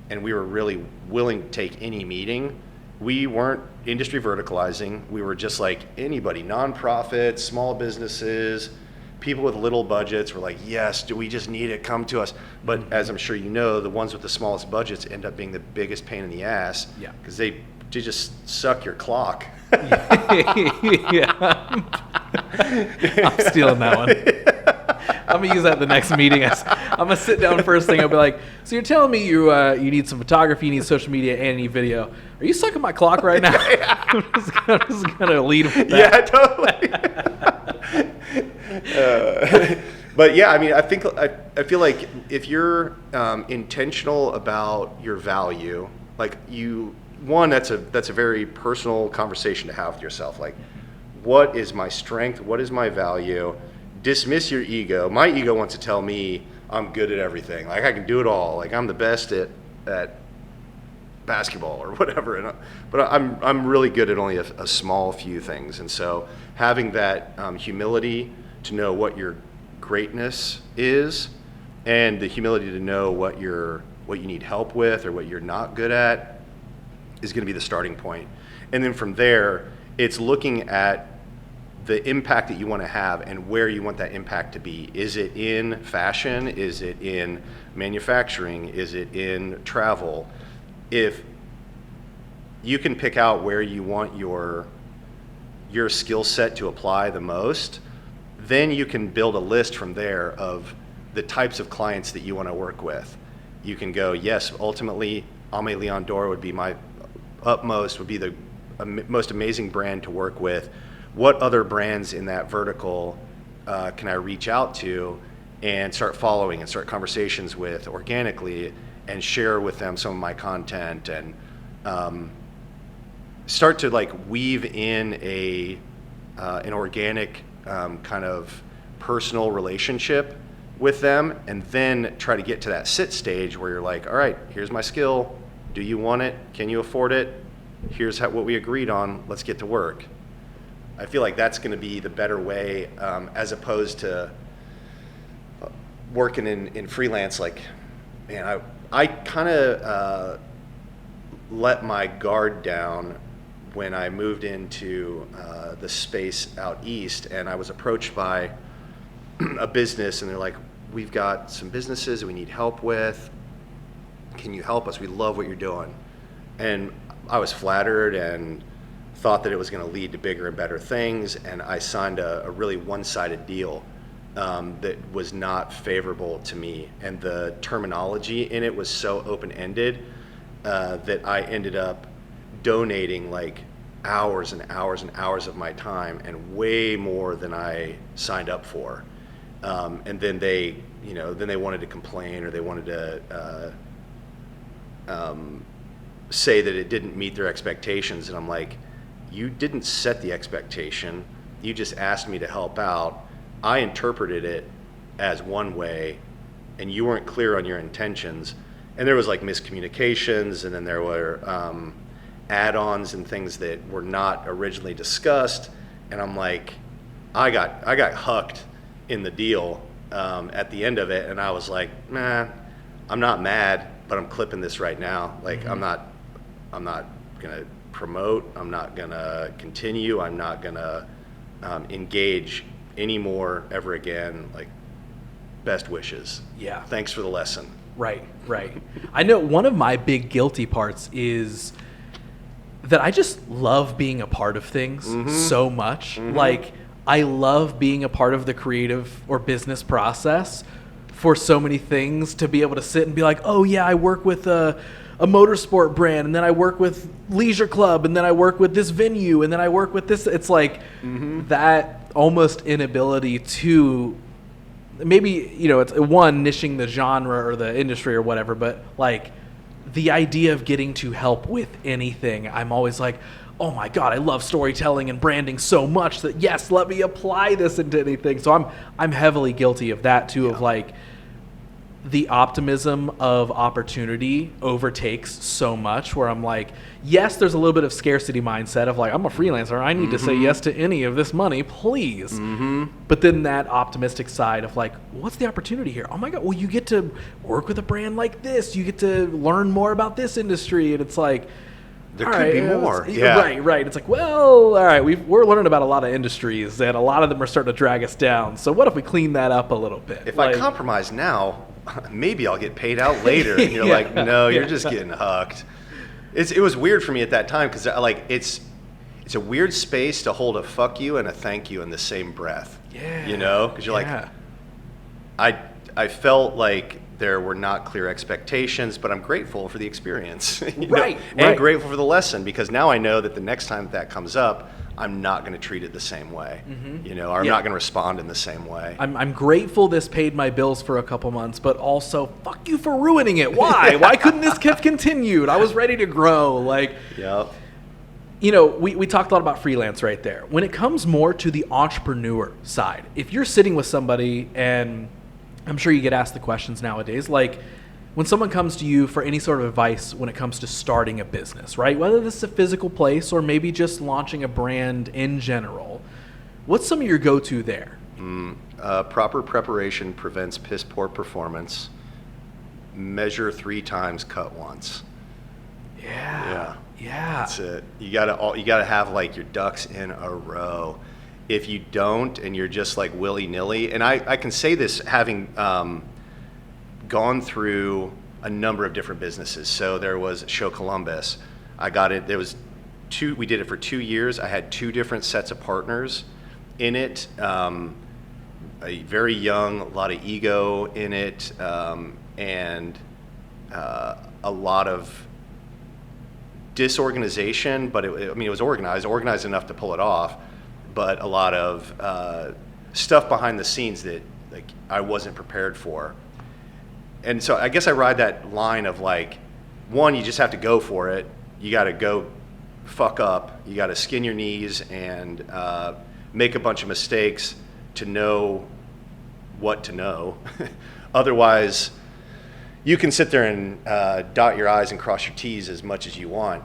and we were really willing to take any meeting, we weren't industry verticalizing. We were just like anybody, nonprofits, small businesses, people with little budgets were like, yes, do we just need it? Come to us. But as I'm sure you know, the ones with the smallest budgets end up being the biggest pain in the ass. Yeah. Because they just suck your clock. Yeah. I'm stealing that one. I'm gonna use that at the next meeting. I'm gonna sit down first thing. I'll be like, so you're telling me you need some photography, you need social media, and you need video. Are you sucking my clock right now? I'm just gonna lead with that. Yeah, totally. But yeah, I mean, I feel like if you're intentional about your value, like that's a very personal conversation to have with yourself. Like, what is my strength, what is my value, dismiss your ego. My ego wants to tell me I'm good at everything, like I can do it all, like I'm the best at basketball or whatever, but I'm really good at only a small few things. And so having that humility to know what your greatness is, and the humility to know what you need help with or what you're not good at, is going to be the starting point. And then from there, it's looking at the impact that you want to have and where you want that impact to be. Is it in fashion? Is it in manufacturing? Is it in travel? If you can pick out where you want your skill set to apply the most, then you can build a list from there of the types of clients that you want to work with. You can go, yes, ultimately, Aimé Leon Dore would be my utmost, would be the most amazing brand to work with. What other brands in that vertical can I reach out to and start following and start conversations with organically, and share with them some of my content, and start to like weave in an organic kind of personal relationship with them, and then try to get to that sit stage where you're like, all right, here's my skill. Do you want it? Can you afford it? Here's what we agreed on. Let's get to work. I feel like that's going to be the better way, as opposed to working in freelance. Like, man, I kind of let my guard down when I moved into the space out east, and I was approached by a business, and they're like, we've got some businesses that we need help with. Can you help us? We love what you're doing. And I was flattered and thought that it was going to lead to bigger and better things, and I signed a really one-sided deal that was not favorable to me, and the terminology in it was so open-ended that I ended up donating like hours and hours and hours of my time, and way more than I signed up for. And then they wanted to complain, or they wanted to say that it didn't meet their expectations, and I'm like, you didn't set the expectation. You just asked me to help out. I interpreted it as one way, and you weren't clear on your intentions. And there was like miscommunications, and then there were add-ons and things that were not originally discussed. And I'm like, I got hucked in the deal at the end of it, and I was like, nah, I'm not mad, but I'm clipping this right now. Like, I'm not gonna promote, I'm not gonna continue, I'm not gonna engage anymore ever again. Like, best wishes. Yeah. Thanks for the lesson. Right. I know one of my big guilty parts is that I just love being a part of things so much. Like, I love being a part of the creative or business process for so many things, to be able to sit and be like, oh yeah, I work with a motorsport brand, and then I work with Leisure Club, and then I work with this venue, and then I work with this. It's like that almost inability to, maybe, it's one, niching the genre or the industry or whatever, but like the idea of getting to help with anything, I'm always like, oh my God, I love storytelling and branding so much that yes, let me apply this into anything. So I'm heavily guilty of that too, of like, the optimism of opportunity overtakes so much, where I'm like, yes, there's a little bit of scarcity mindset of like, I'm a freelancer, I need to say yes to any of this money, please. But then that optimistic side of like, what's the opportunity here? Oh my God, well, you get to work with a brand like this, you get to learn more about this industry, and it's like, there could be more. Right. It's like, well, all right, we're learning about a lot of industries, and a lot of them are starting to drag us down. So what if we clean that up a little bit? If I compromise now, maybe I'll get paid out later. And you're like, no, you're just getting hucked. It was weird for me at that time, because like it's a weird space to hold a fuck you and a thank you in the same breath. Yeah. Because you're like, I felt like there were not clear expectations, but I'm grateful for the experience. Right. And grateful for the lesson, because now I know that the next time that comes up, I'm not going to treat it the same way, or I'm not going to respond in the same way. I'm grateful this paid my bills for a couple months, but also fuck you for ruining it. Why? Why couldn't this have continued? I was ready to grow. Like, yep. We talked a lot about freelance right there. When it comes more to the entrepreneur side, if you're sitting with somebody, and I'm sure you get asked the questions nowadays, like when someone comes to you for any sort of advice when it comes to starting a business, right? Whether this is a physical place or maybe just launching a brand in general, what's some of your go-to there? Proper preparation prevents piss poor performance. Measure 3 times, cut once. Yeah. That's it. You gotta have like your ducks in a row. If you don't, and you're just like willy-nilly, and I can say this having gone through a number of different businesses. So there was Show Columbus. I got it. There was 2. We did it for 2 years. I had 2 different sets of partners in it. A very young, a lot of ego in it, and a lot of disorganization, but it was organized enough to pull it off, but a lot of stuff behind the scenes that like I wasn't prepared for. And so I guess I ride that line of like, one, you just have to go for it. You got to go fuck up. You got to skin your knees and make a bunch of mistakes to know what to know. Otherwise, you can sit there and dot your I's and cross your T's as much as you want,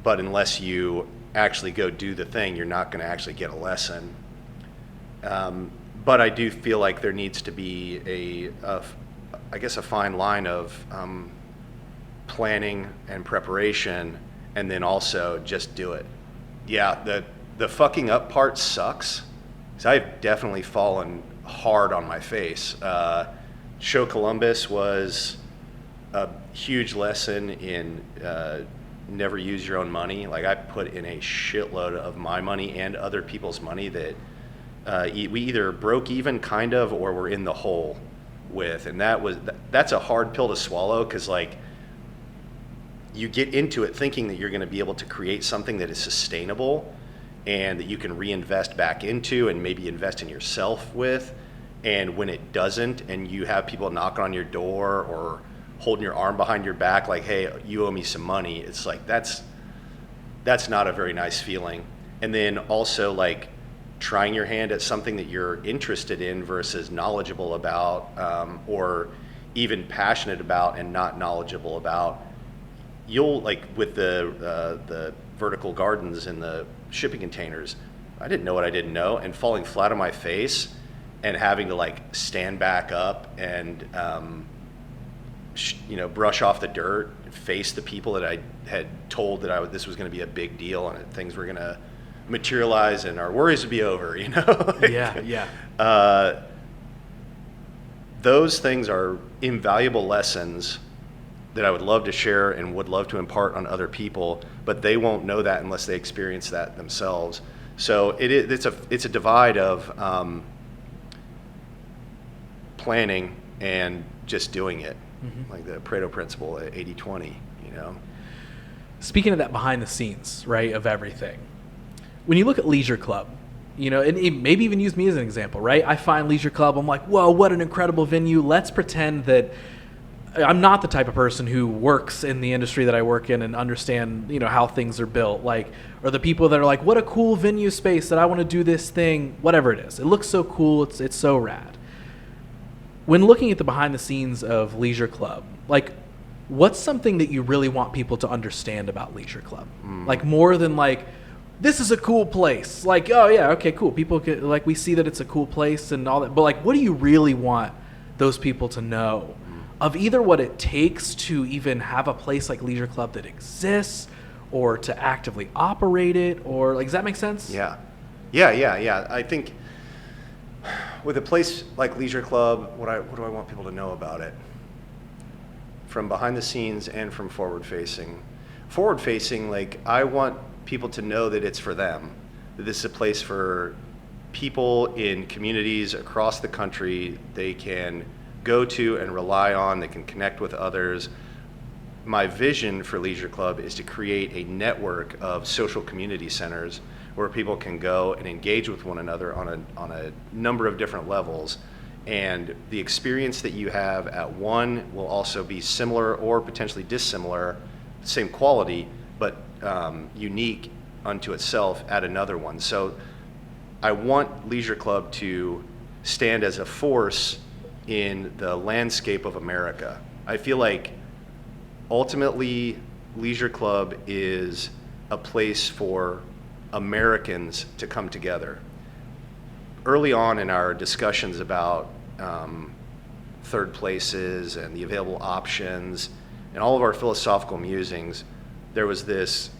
but unless you actually go do the thing, you're not going to actually get a lesson. But I do feel like there needs to be a fine line of planning and preparation, and then also just do it. Yeah, the fucking up part sucks, because I've definitely fallen hard on my face. Show Columbus was a huge lesson in never use your own money. Like I put in a shitload of my money and other people's money that we either broke even kind of, or were in the hole with. And that's a hard pill to swallow, because like you get into it thinking that you're going to be able to create something that is sustainable and that you can reinvest back into and maybe invest in yourself with. And when it doesn't, and you have people knocking on your door or holding your arm behind your back like, hey, you owe me some money, it's like that's not a very nice feeling. And then also like trying your hand at something that you're interested in versus knowledgeable about, or even passionate about and not knowledgeable about. You'll, like with the vertical gardens and the shipping containers, I didn't know what I didn't know, and falling flat on my face and having to like stand back up and brush off the dirt, face the people that I had told that this was going to be a big deal and that things were going to materialize and our worries would be over, Yeah. Those things are invaluable lessons that I would love to share and would love to impart on other people, but they won't know that unless they experience that themselves. So it's a divide of planning and just doing it, like the Pareto principle, 80-20, Speaking of that behind the scenes, right, of everything, when you look at Leisure Club, and maybe even use me as an example, right? I find Leisure Club, I'm like, whoa, what an incredible venue. Let's pretend that I'm not the type of person who works in the industry that I work in and understand, how things are built, like, or the people that are like, what a cool venue space that I want to do this thing, whatever it is. It looks so cool. It's so rad. When looking at the behind the scenes of Leisure Club, like, what's something that you really want people to understand about Leisure Club? Like, more than like, this is a cool place. Like, oh yeah, okay, cool. People we see that it's a cool place and all that. But like, what do you really want those people to know of either what it takes to even have a place like Leisure Club that exists, or to actively operate it, or like, does that make sense? Yeah. I think with a place like Leisure Club, what do I want people to know about it? From behind the scenes and from forward facing. Forward facing, like, I want people to know that it's for them, that this is a place for people in communities across the country they can go to and rely on, they can connect with others. My vision for Leisure Club is to create a network of social community centers where people can go and engage with one another on a number of different levels. And the experience that you have at one will also be similar or potentially dissimilar, same quality, but unique unto itself at another one. So I want Leisure Club to stand as a force in the landscape of America. I feel like ultimately Leisure Club is a place for Americans to come together. Early on in our discussions about third places and the available options and all of our philosophical musings, there was this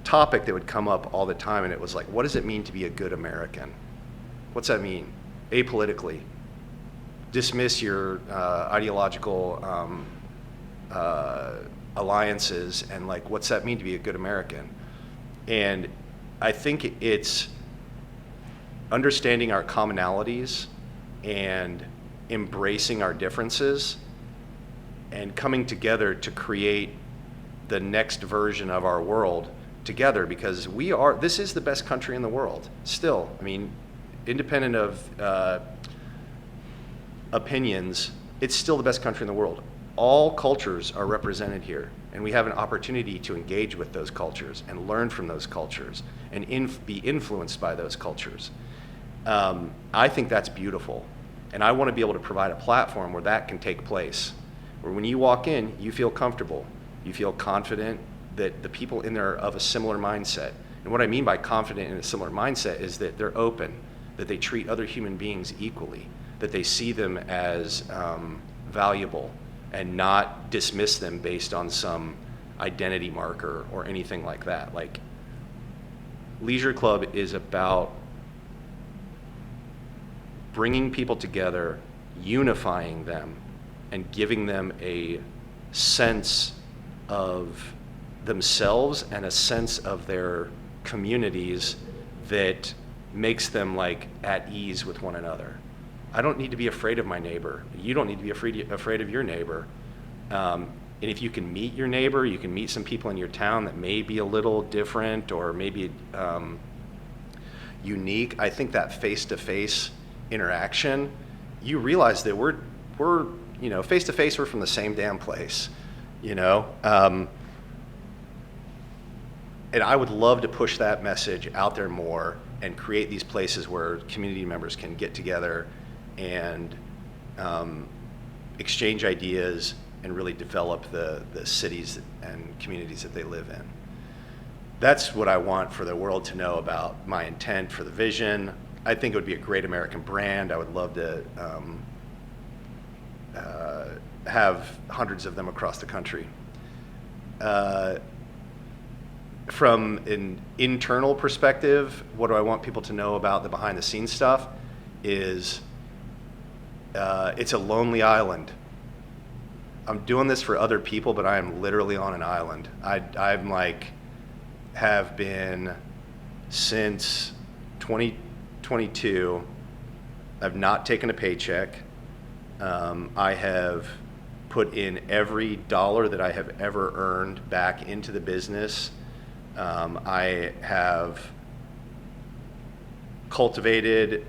topic that would come up all the time, and it was like, what does it mean to be a good American? What's that mean? Apolitically. Dismiss your ideological alliances, and like, what's that mean to be a good American? And I think it's understanding our commonalities and embracing our differences and coming together to create the next version of our world together, because this is the best country in the world still. I mean, independent of opinions, it's still the best country in the world. All cultures are represented here, and we have an opportunity to engage with those cultures and learn from those cultures and be influenced by those cultures. I think that's beautiful, and I want to be able to provide a platform where that can take place, where when you walk in, you feel comfortable, you feel confident that the people in there are of a similar mindset. And what I mean by confident in a similar mindset is that they're open, that they treat other human beings equally, that they see them as valuable and not dismiss them based on some identity marker or anything like that. Like, Leisure Club is about bringing people together, unifying them, and giving them a sense of themselves and a sense of their communities that makes them like at ease with one another. I don't need to be afraid of my neighbor. You don't need to be afraid of your neighbor. And if you can meet your neighbor, you can meet some people in your town that may be a little different or maybe unique. I think that face-to-face interaction, you realize that we're face-to-face, we're from the same damn place, and I would love to push that message out there more and create these places where community members can get together and exchange ideas and really develop the cities and communities that they live in. That's what I want for the world to know about my intent for the vision. I think it would be a great American brand. I would love to have hundreds of them across the country. From an internal perspective, what do I want people to know about the behind the scenes stuff is it's a lonely island. I'm doing this for other people, but I am literally on an island. I'm like, have been since 2022. I've not taken a paycheck. I have put in every dollar that I have ever earned back into the business. I have cultivated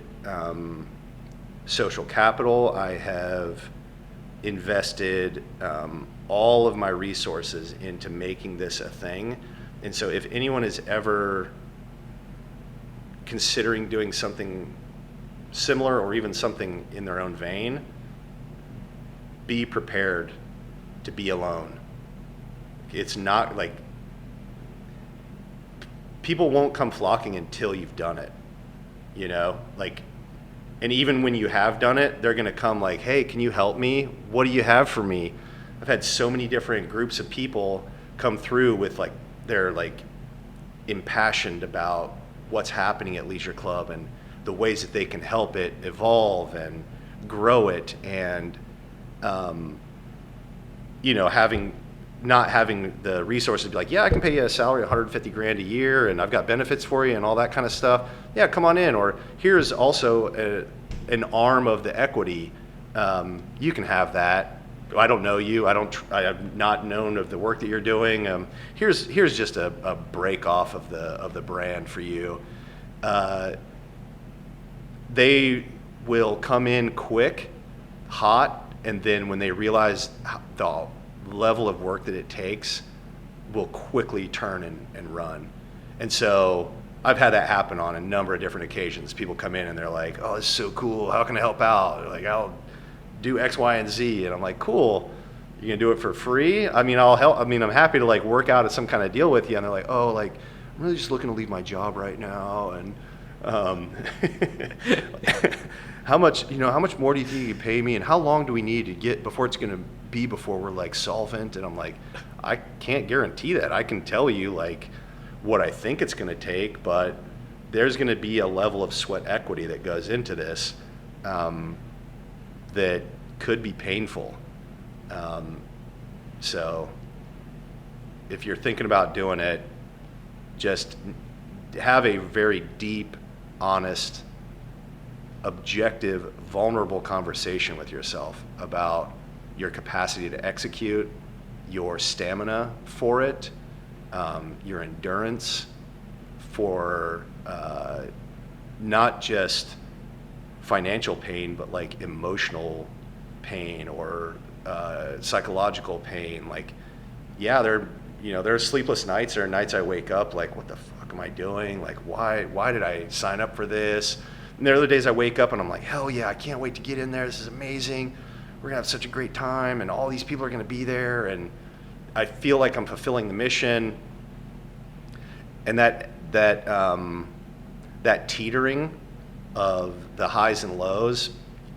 social capital. I have invested all of my resources into making this a thing. And so if anyone is ever considering doing something similar or even something in their own vein, be prepared to be alone. It's not like, people won't come flocking until you've done it, and even when you have done it, they're going to come like, hey, can you help me? What do you have for me? I've had so many different groups of people come through with they're impassioned about what's happening at Leisure Club and the ways that they can help it evolve and grow it, and not having the resources to be like, yeah, I can pay you a salary, $150,000 a year, and I've got benefits for you and all that kind of stuff. Yeah, come on in. Or here's also an arm of the equity. You can have that. I don't know you. I have not known of the work that you're doing. Here's just a break off of the brand for you. They will come in quick, hot, and then when they realize the level of work that it takes, will quickly turn and run. And so I've had that happen on a number of different occasions. People come in and they're like, oh, this is so cool. How can I help out? They're like, I'll do X, Y, and Z. And I'm like, cool. You gonna do it for free? I mean, I'll help. I mean, I'm happy to like work out some kind of deal with you. And they're like, oh, like I'm really just looking to leave my job right now. And how much more do you think you can pay me? And how long do we need to get before it's gonna be before we're like solvent? And I'm like, I can't guarantee that. I can tell you like what I think it's gonna take, but there's gonna be a level of sweat equity that goes into this that could be painful. So if you're thinking about doing it, just have a very deep, honest, objective, vulnerable conversation with yourself about your capacity to execute, your stamina for it, your endurance for not just financial pain, but like emotional pain or psychological pain. Like, yeah, there are sleepless nights. There are nights I wake up like, what the fuck am I doing? Like, why did I sign up for this? And there are other days I wake up and I'm like, hell yeah, I can't wait to get in there. This is amazing. We're gonna have such a great time, and all these people are gonna be there, and I feel like I'm fulfilling the mission. And that teetering of the highs and lows,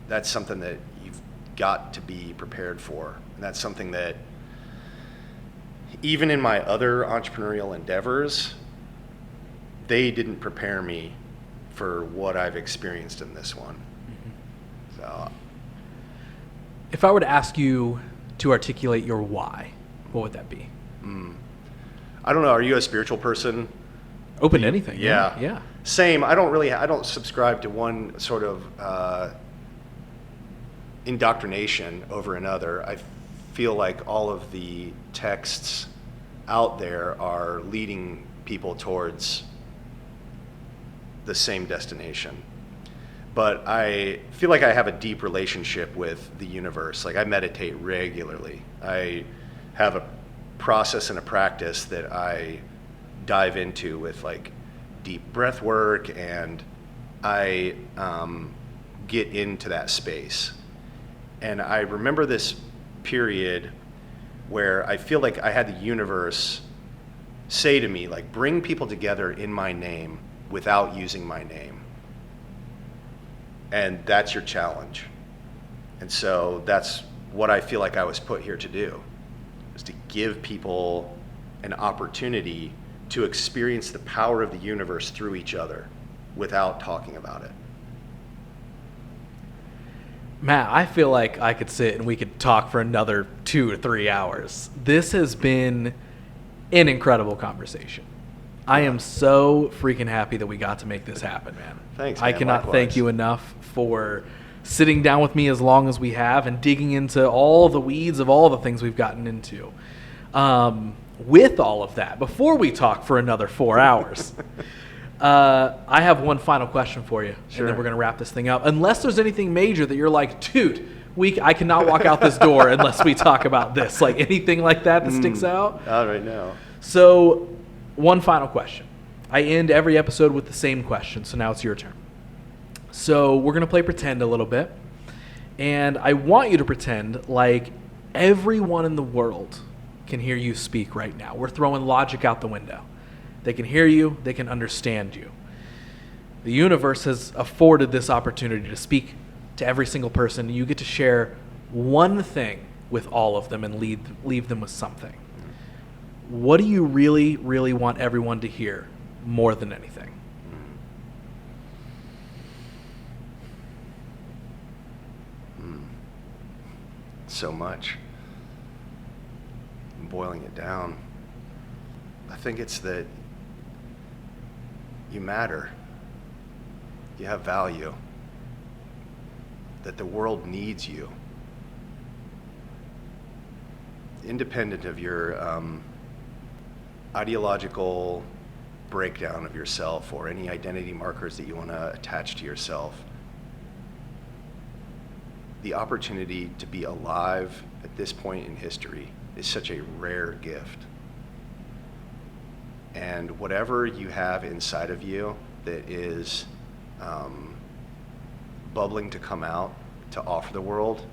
that's something that you've got to be prepared for. And that's something that even in my other entrepreneurial endeavors, they didn't prepare me for what I've experienced in this one. Mm-hmm. So, if I were to ask you to articulate your why, what would that be? I don't know. Are you a spiritual person? Open to anything. Yeah. Yeah. Same. I don't subscribe to one sort of indoctrination over another. I feel like all of the texts out there are leading people towards the same destination. But I feel like I have a deep relationship with the universe. Like, I meditate regularly. I have a process and a practice that I dive into with like deep breath work, and I get into that space. And I remember this period where I feel like I had the universe say to me, like, bring people together in my name without using my name. And that's your challenge. And so that's what I feel like I was put here to do, is to give people an opportunity to experience the power of the universe through each other without talking about it. Matt, I feel like I could sit and we could talk for another 2 or 3 hours. This has been an incredible conversation. I am so freaking happy that we got to make this happen, man. Thanks, man. I cannot Likewise. thank you enough for sitting down with me as long as we have and digging into all the weeds of all the things we've gotten into. With all of that, before we talk for another 4 hours, I have one final question for you, Sure. and then we're going to wrap this thing up. Unless there's anything major that you're like, dude, I cannot walk out this door unless we talk about this. Like anything like that sticks out? Not right now. So, one final question. I end every episode with the same question, so now it's your turn. So we're going to play pretend a little bit, and I want you to pretend like everyone in the world can hear you speak right now. We're throwing logic out the window. They can hear you. They can understand you. The universe has afforded this opportunity to speak to every single person. You get to share one thing with all of them and leave them with something. What do you really, really want everyone to hear more than anything? So much. I'm boiling it down. I think it's that you matter. You have value. That the world needs you. Independent of your ideological breakdown of yourself or any identity markers that you want to attach to yourself, the opportunity to be alive at this point in history is such a rare gift. And whatever you have inside of you that is bubbling to come out to offer the world,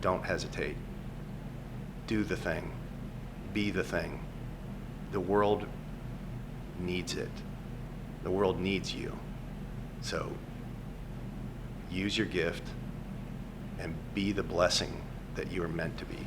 don't hesitate. Do the thing. Be the thing. The world needs it. The world needs you. So use your gift and be the blessing that you are meant to be.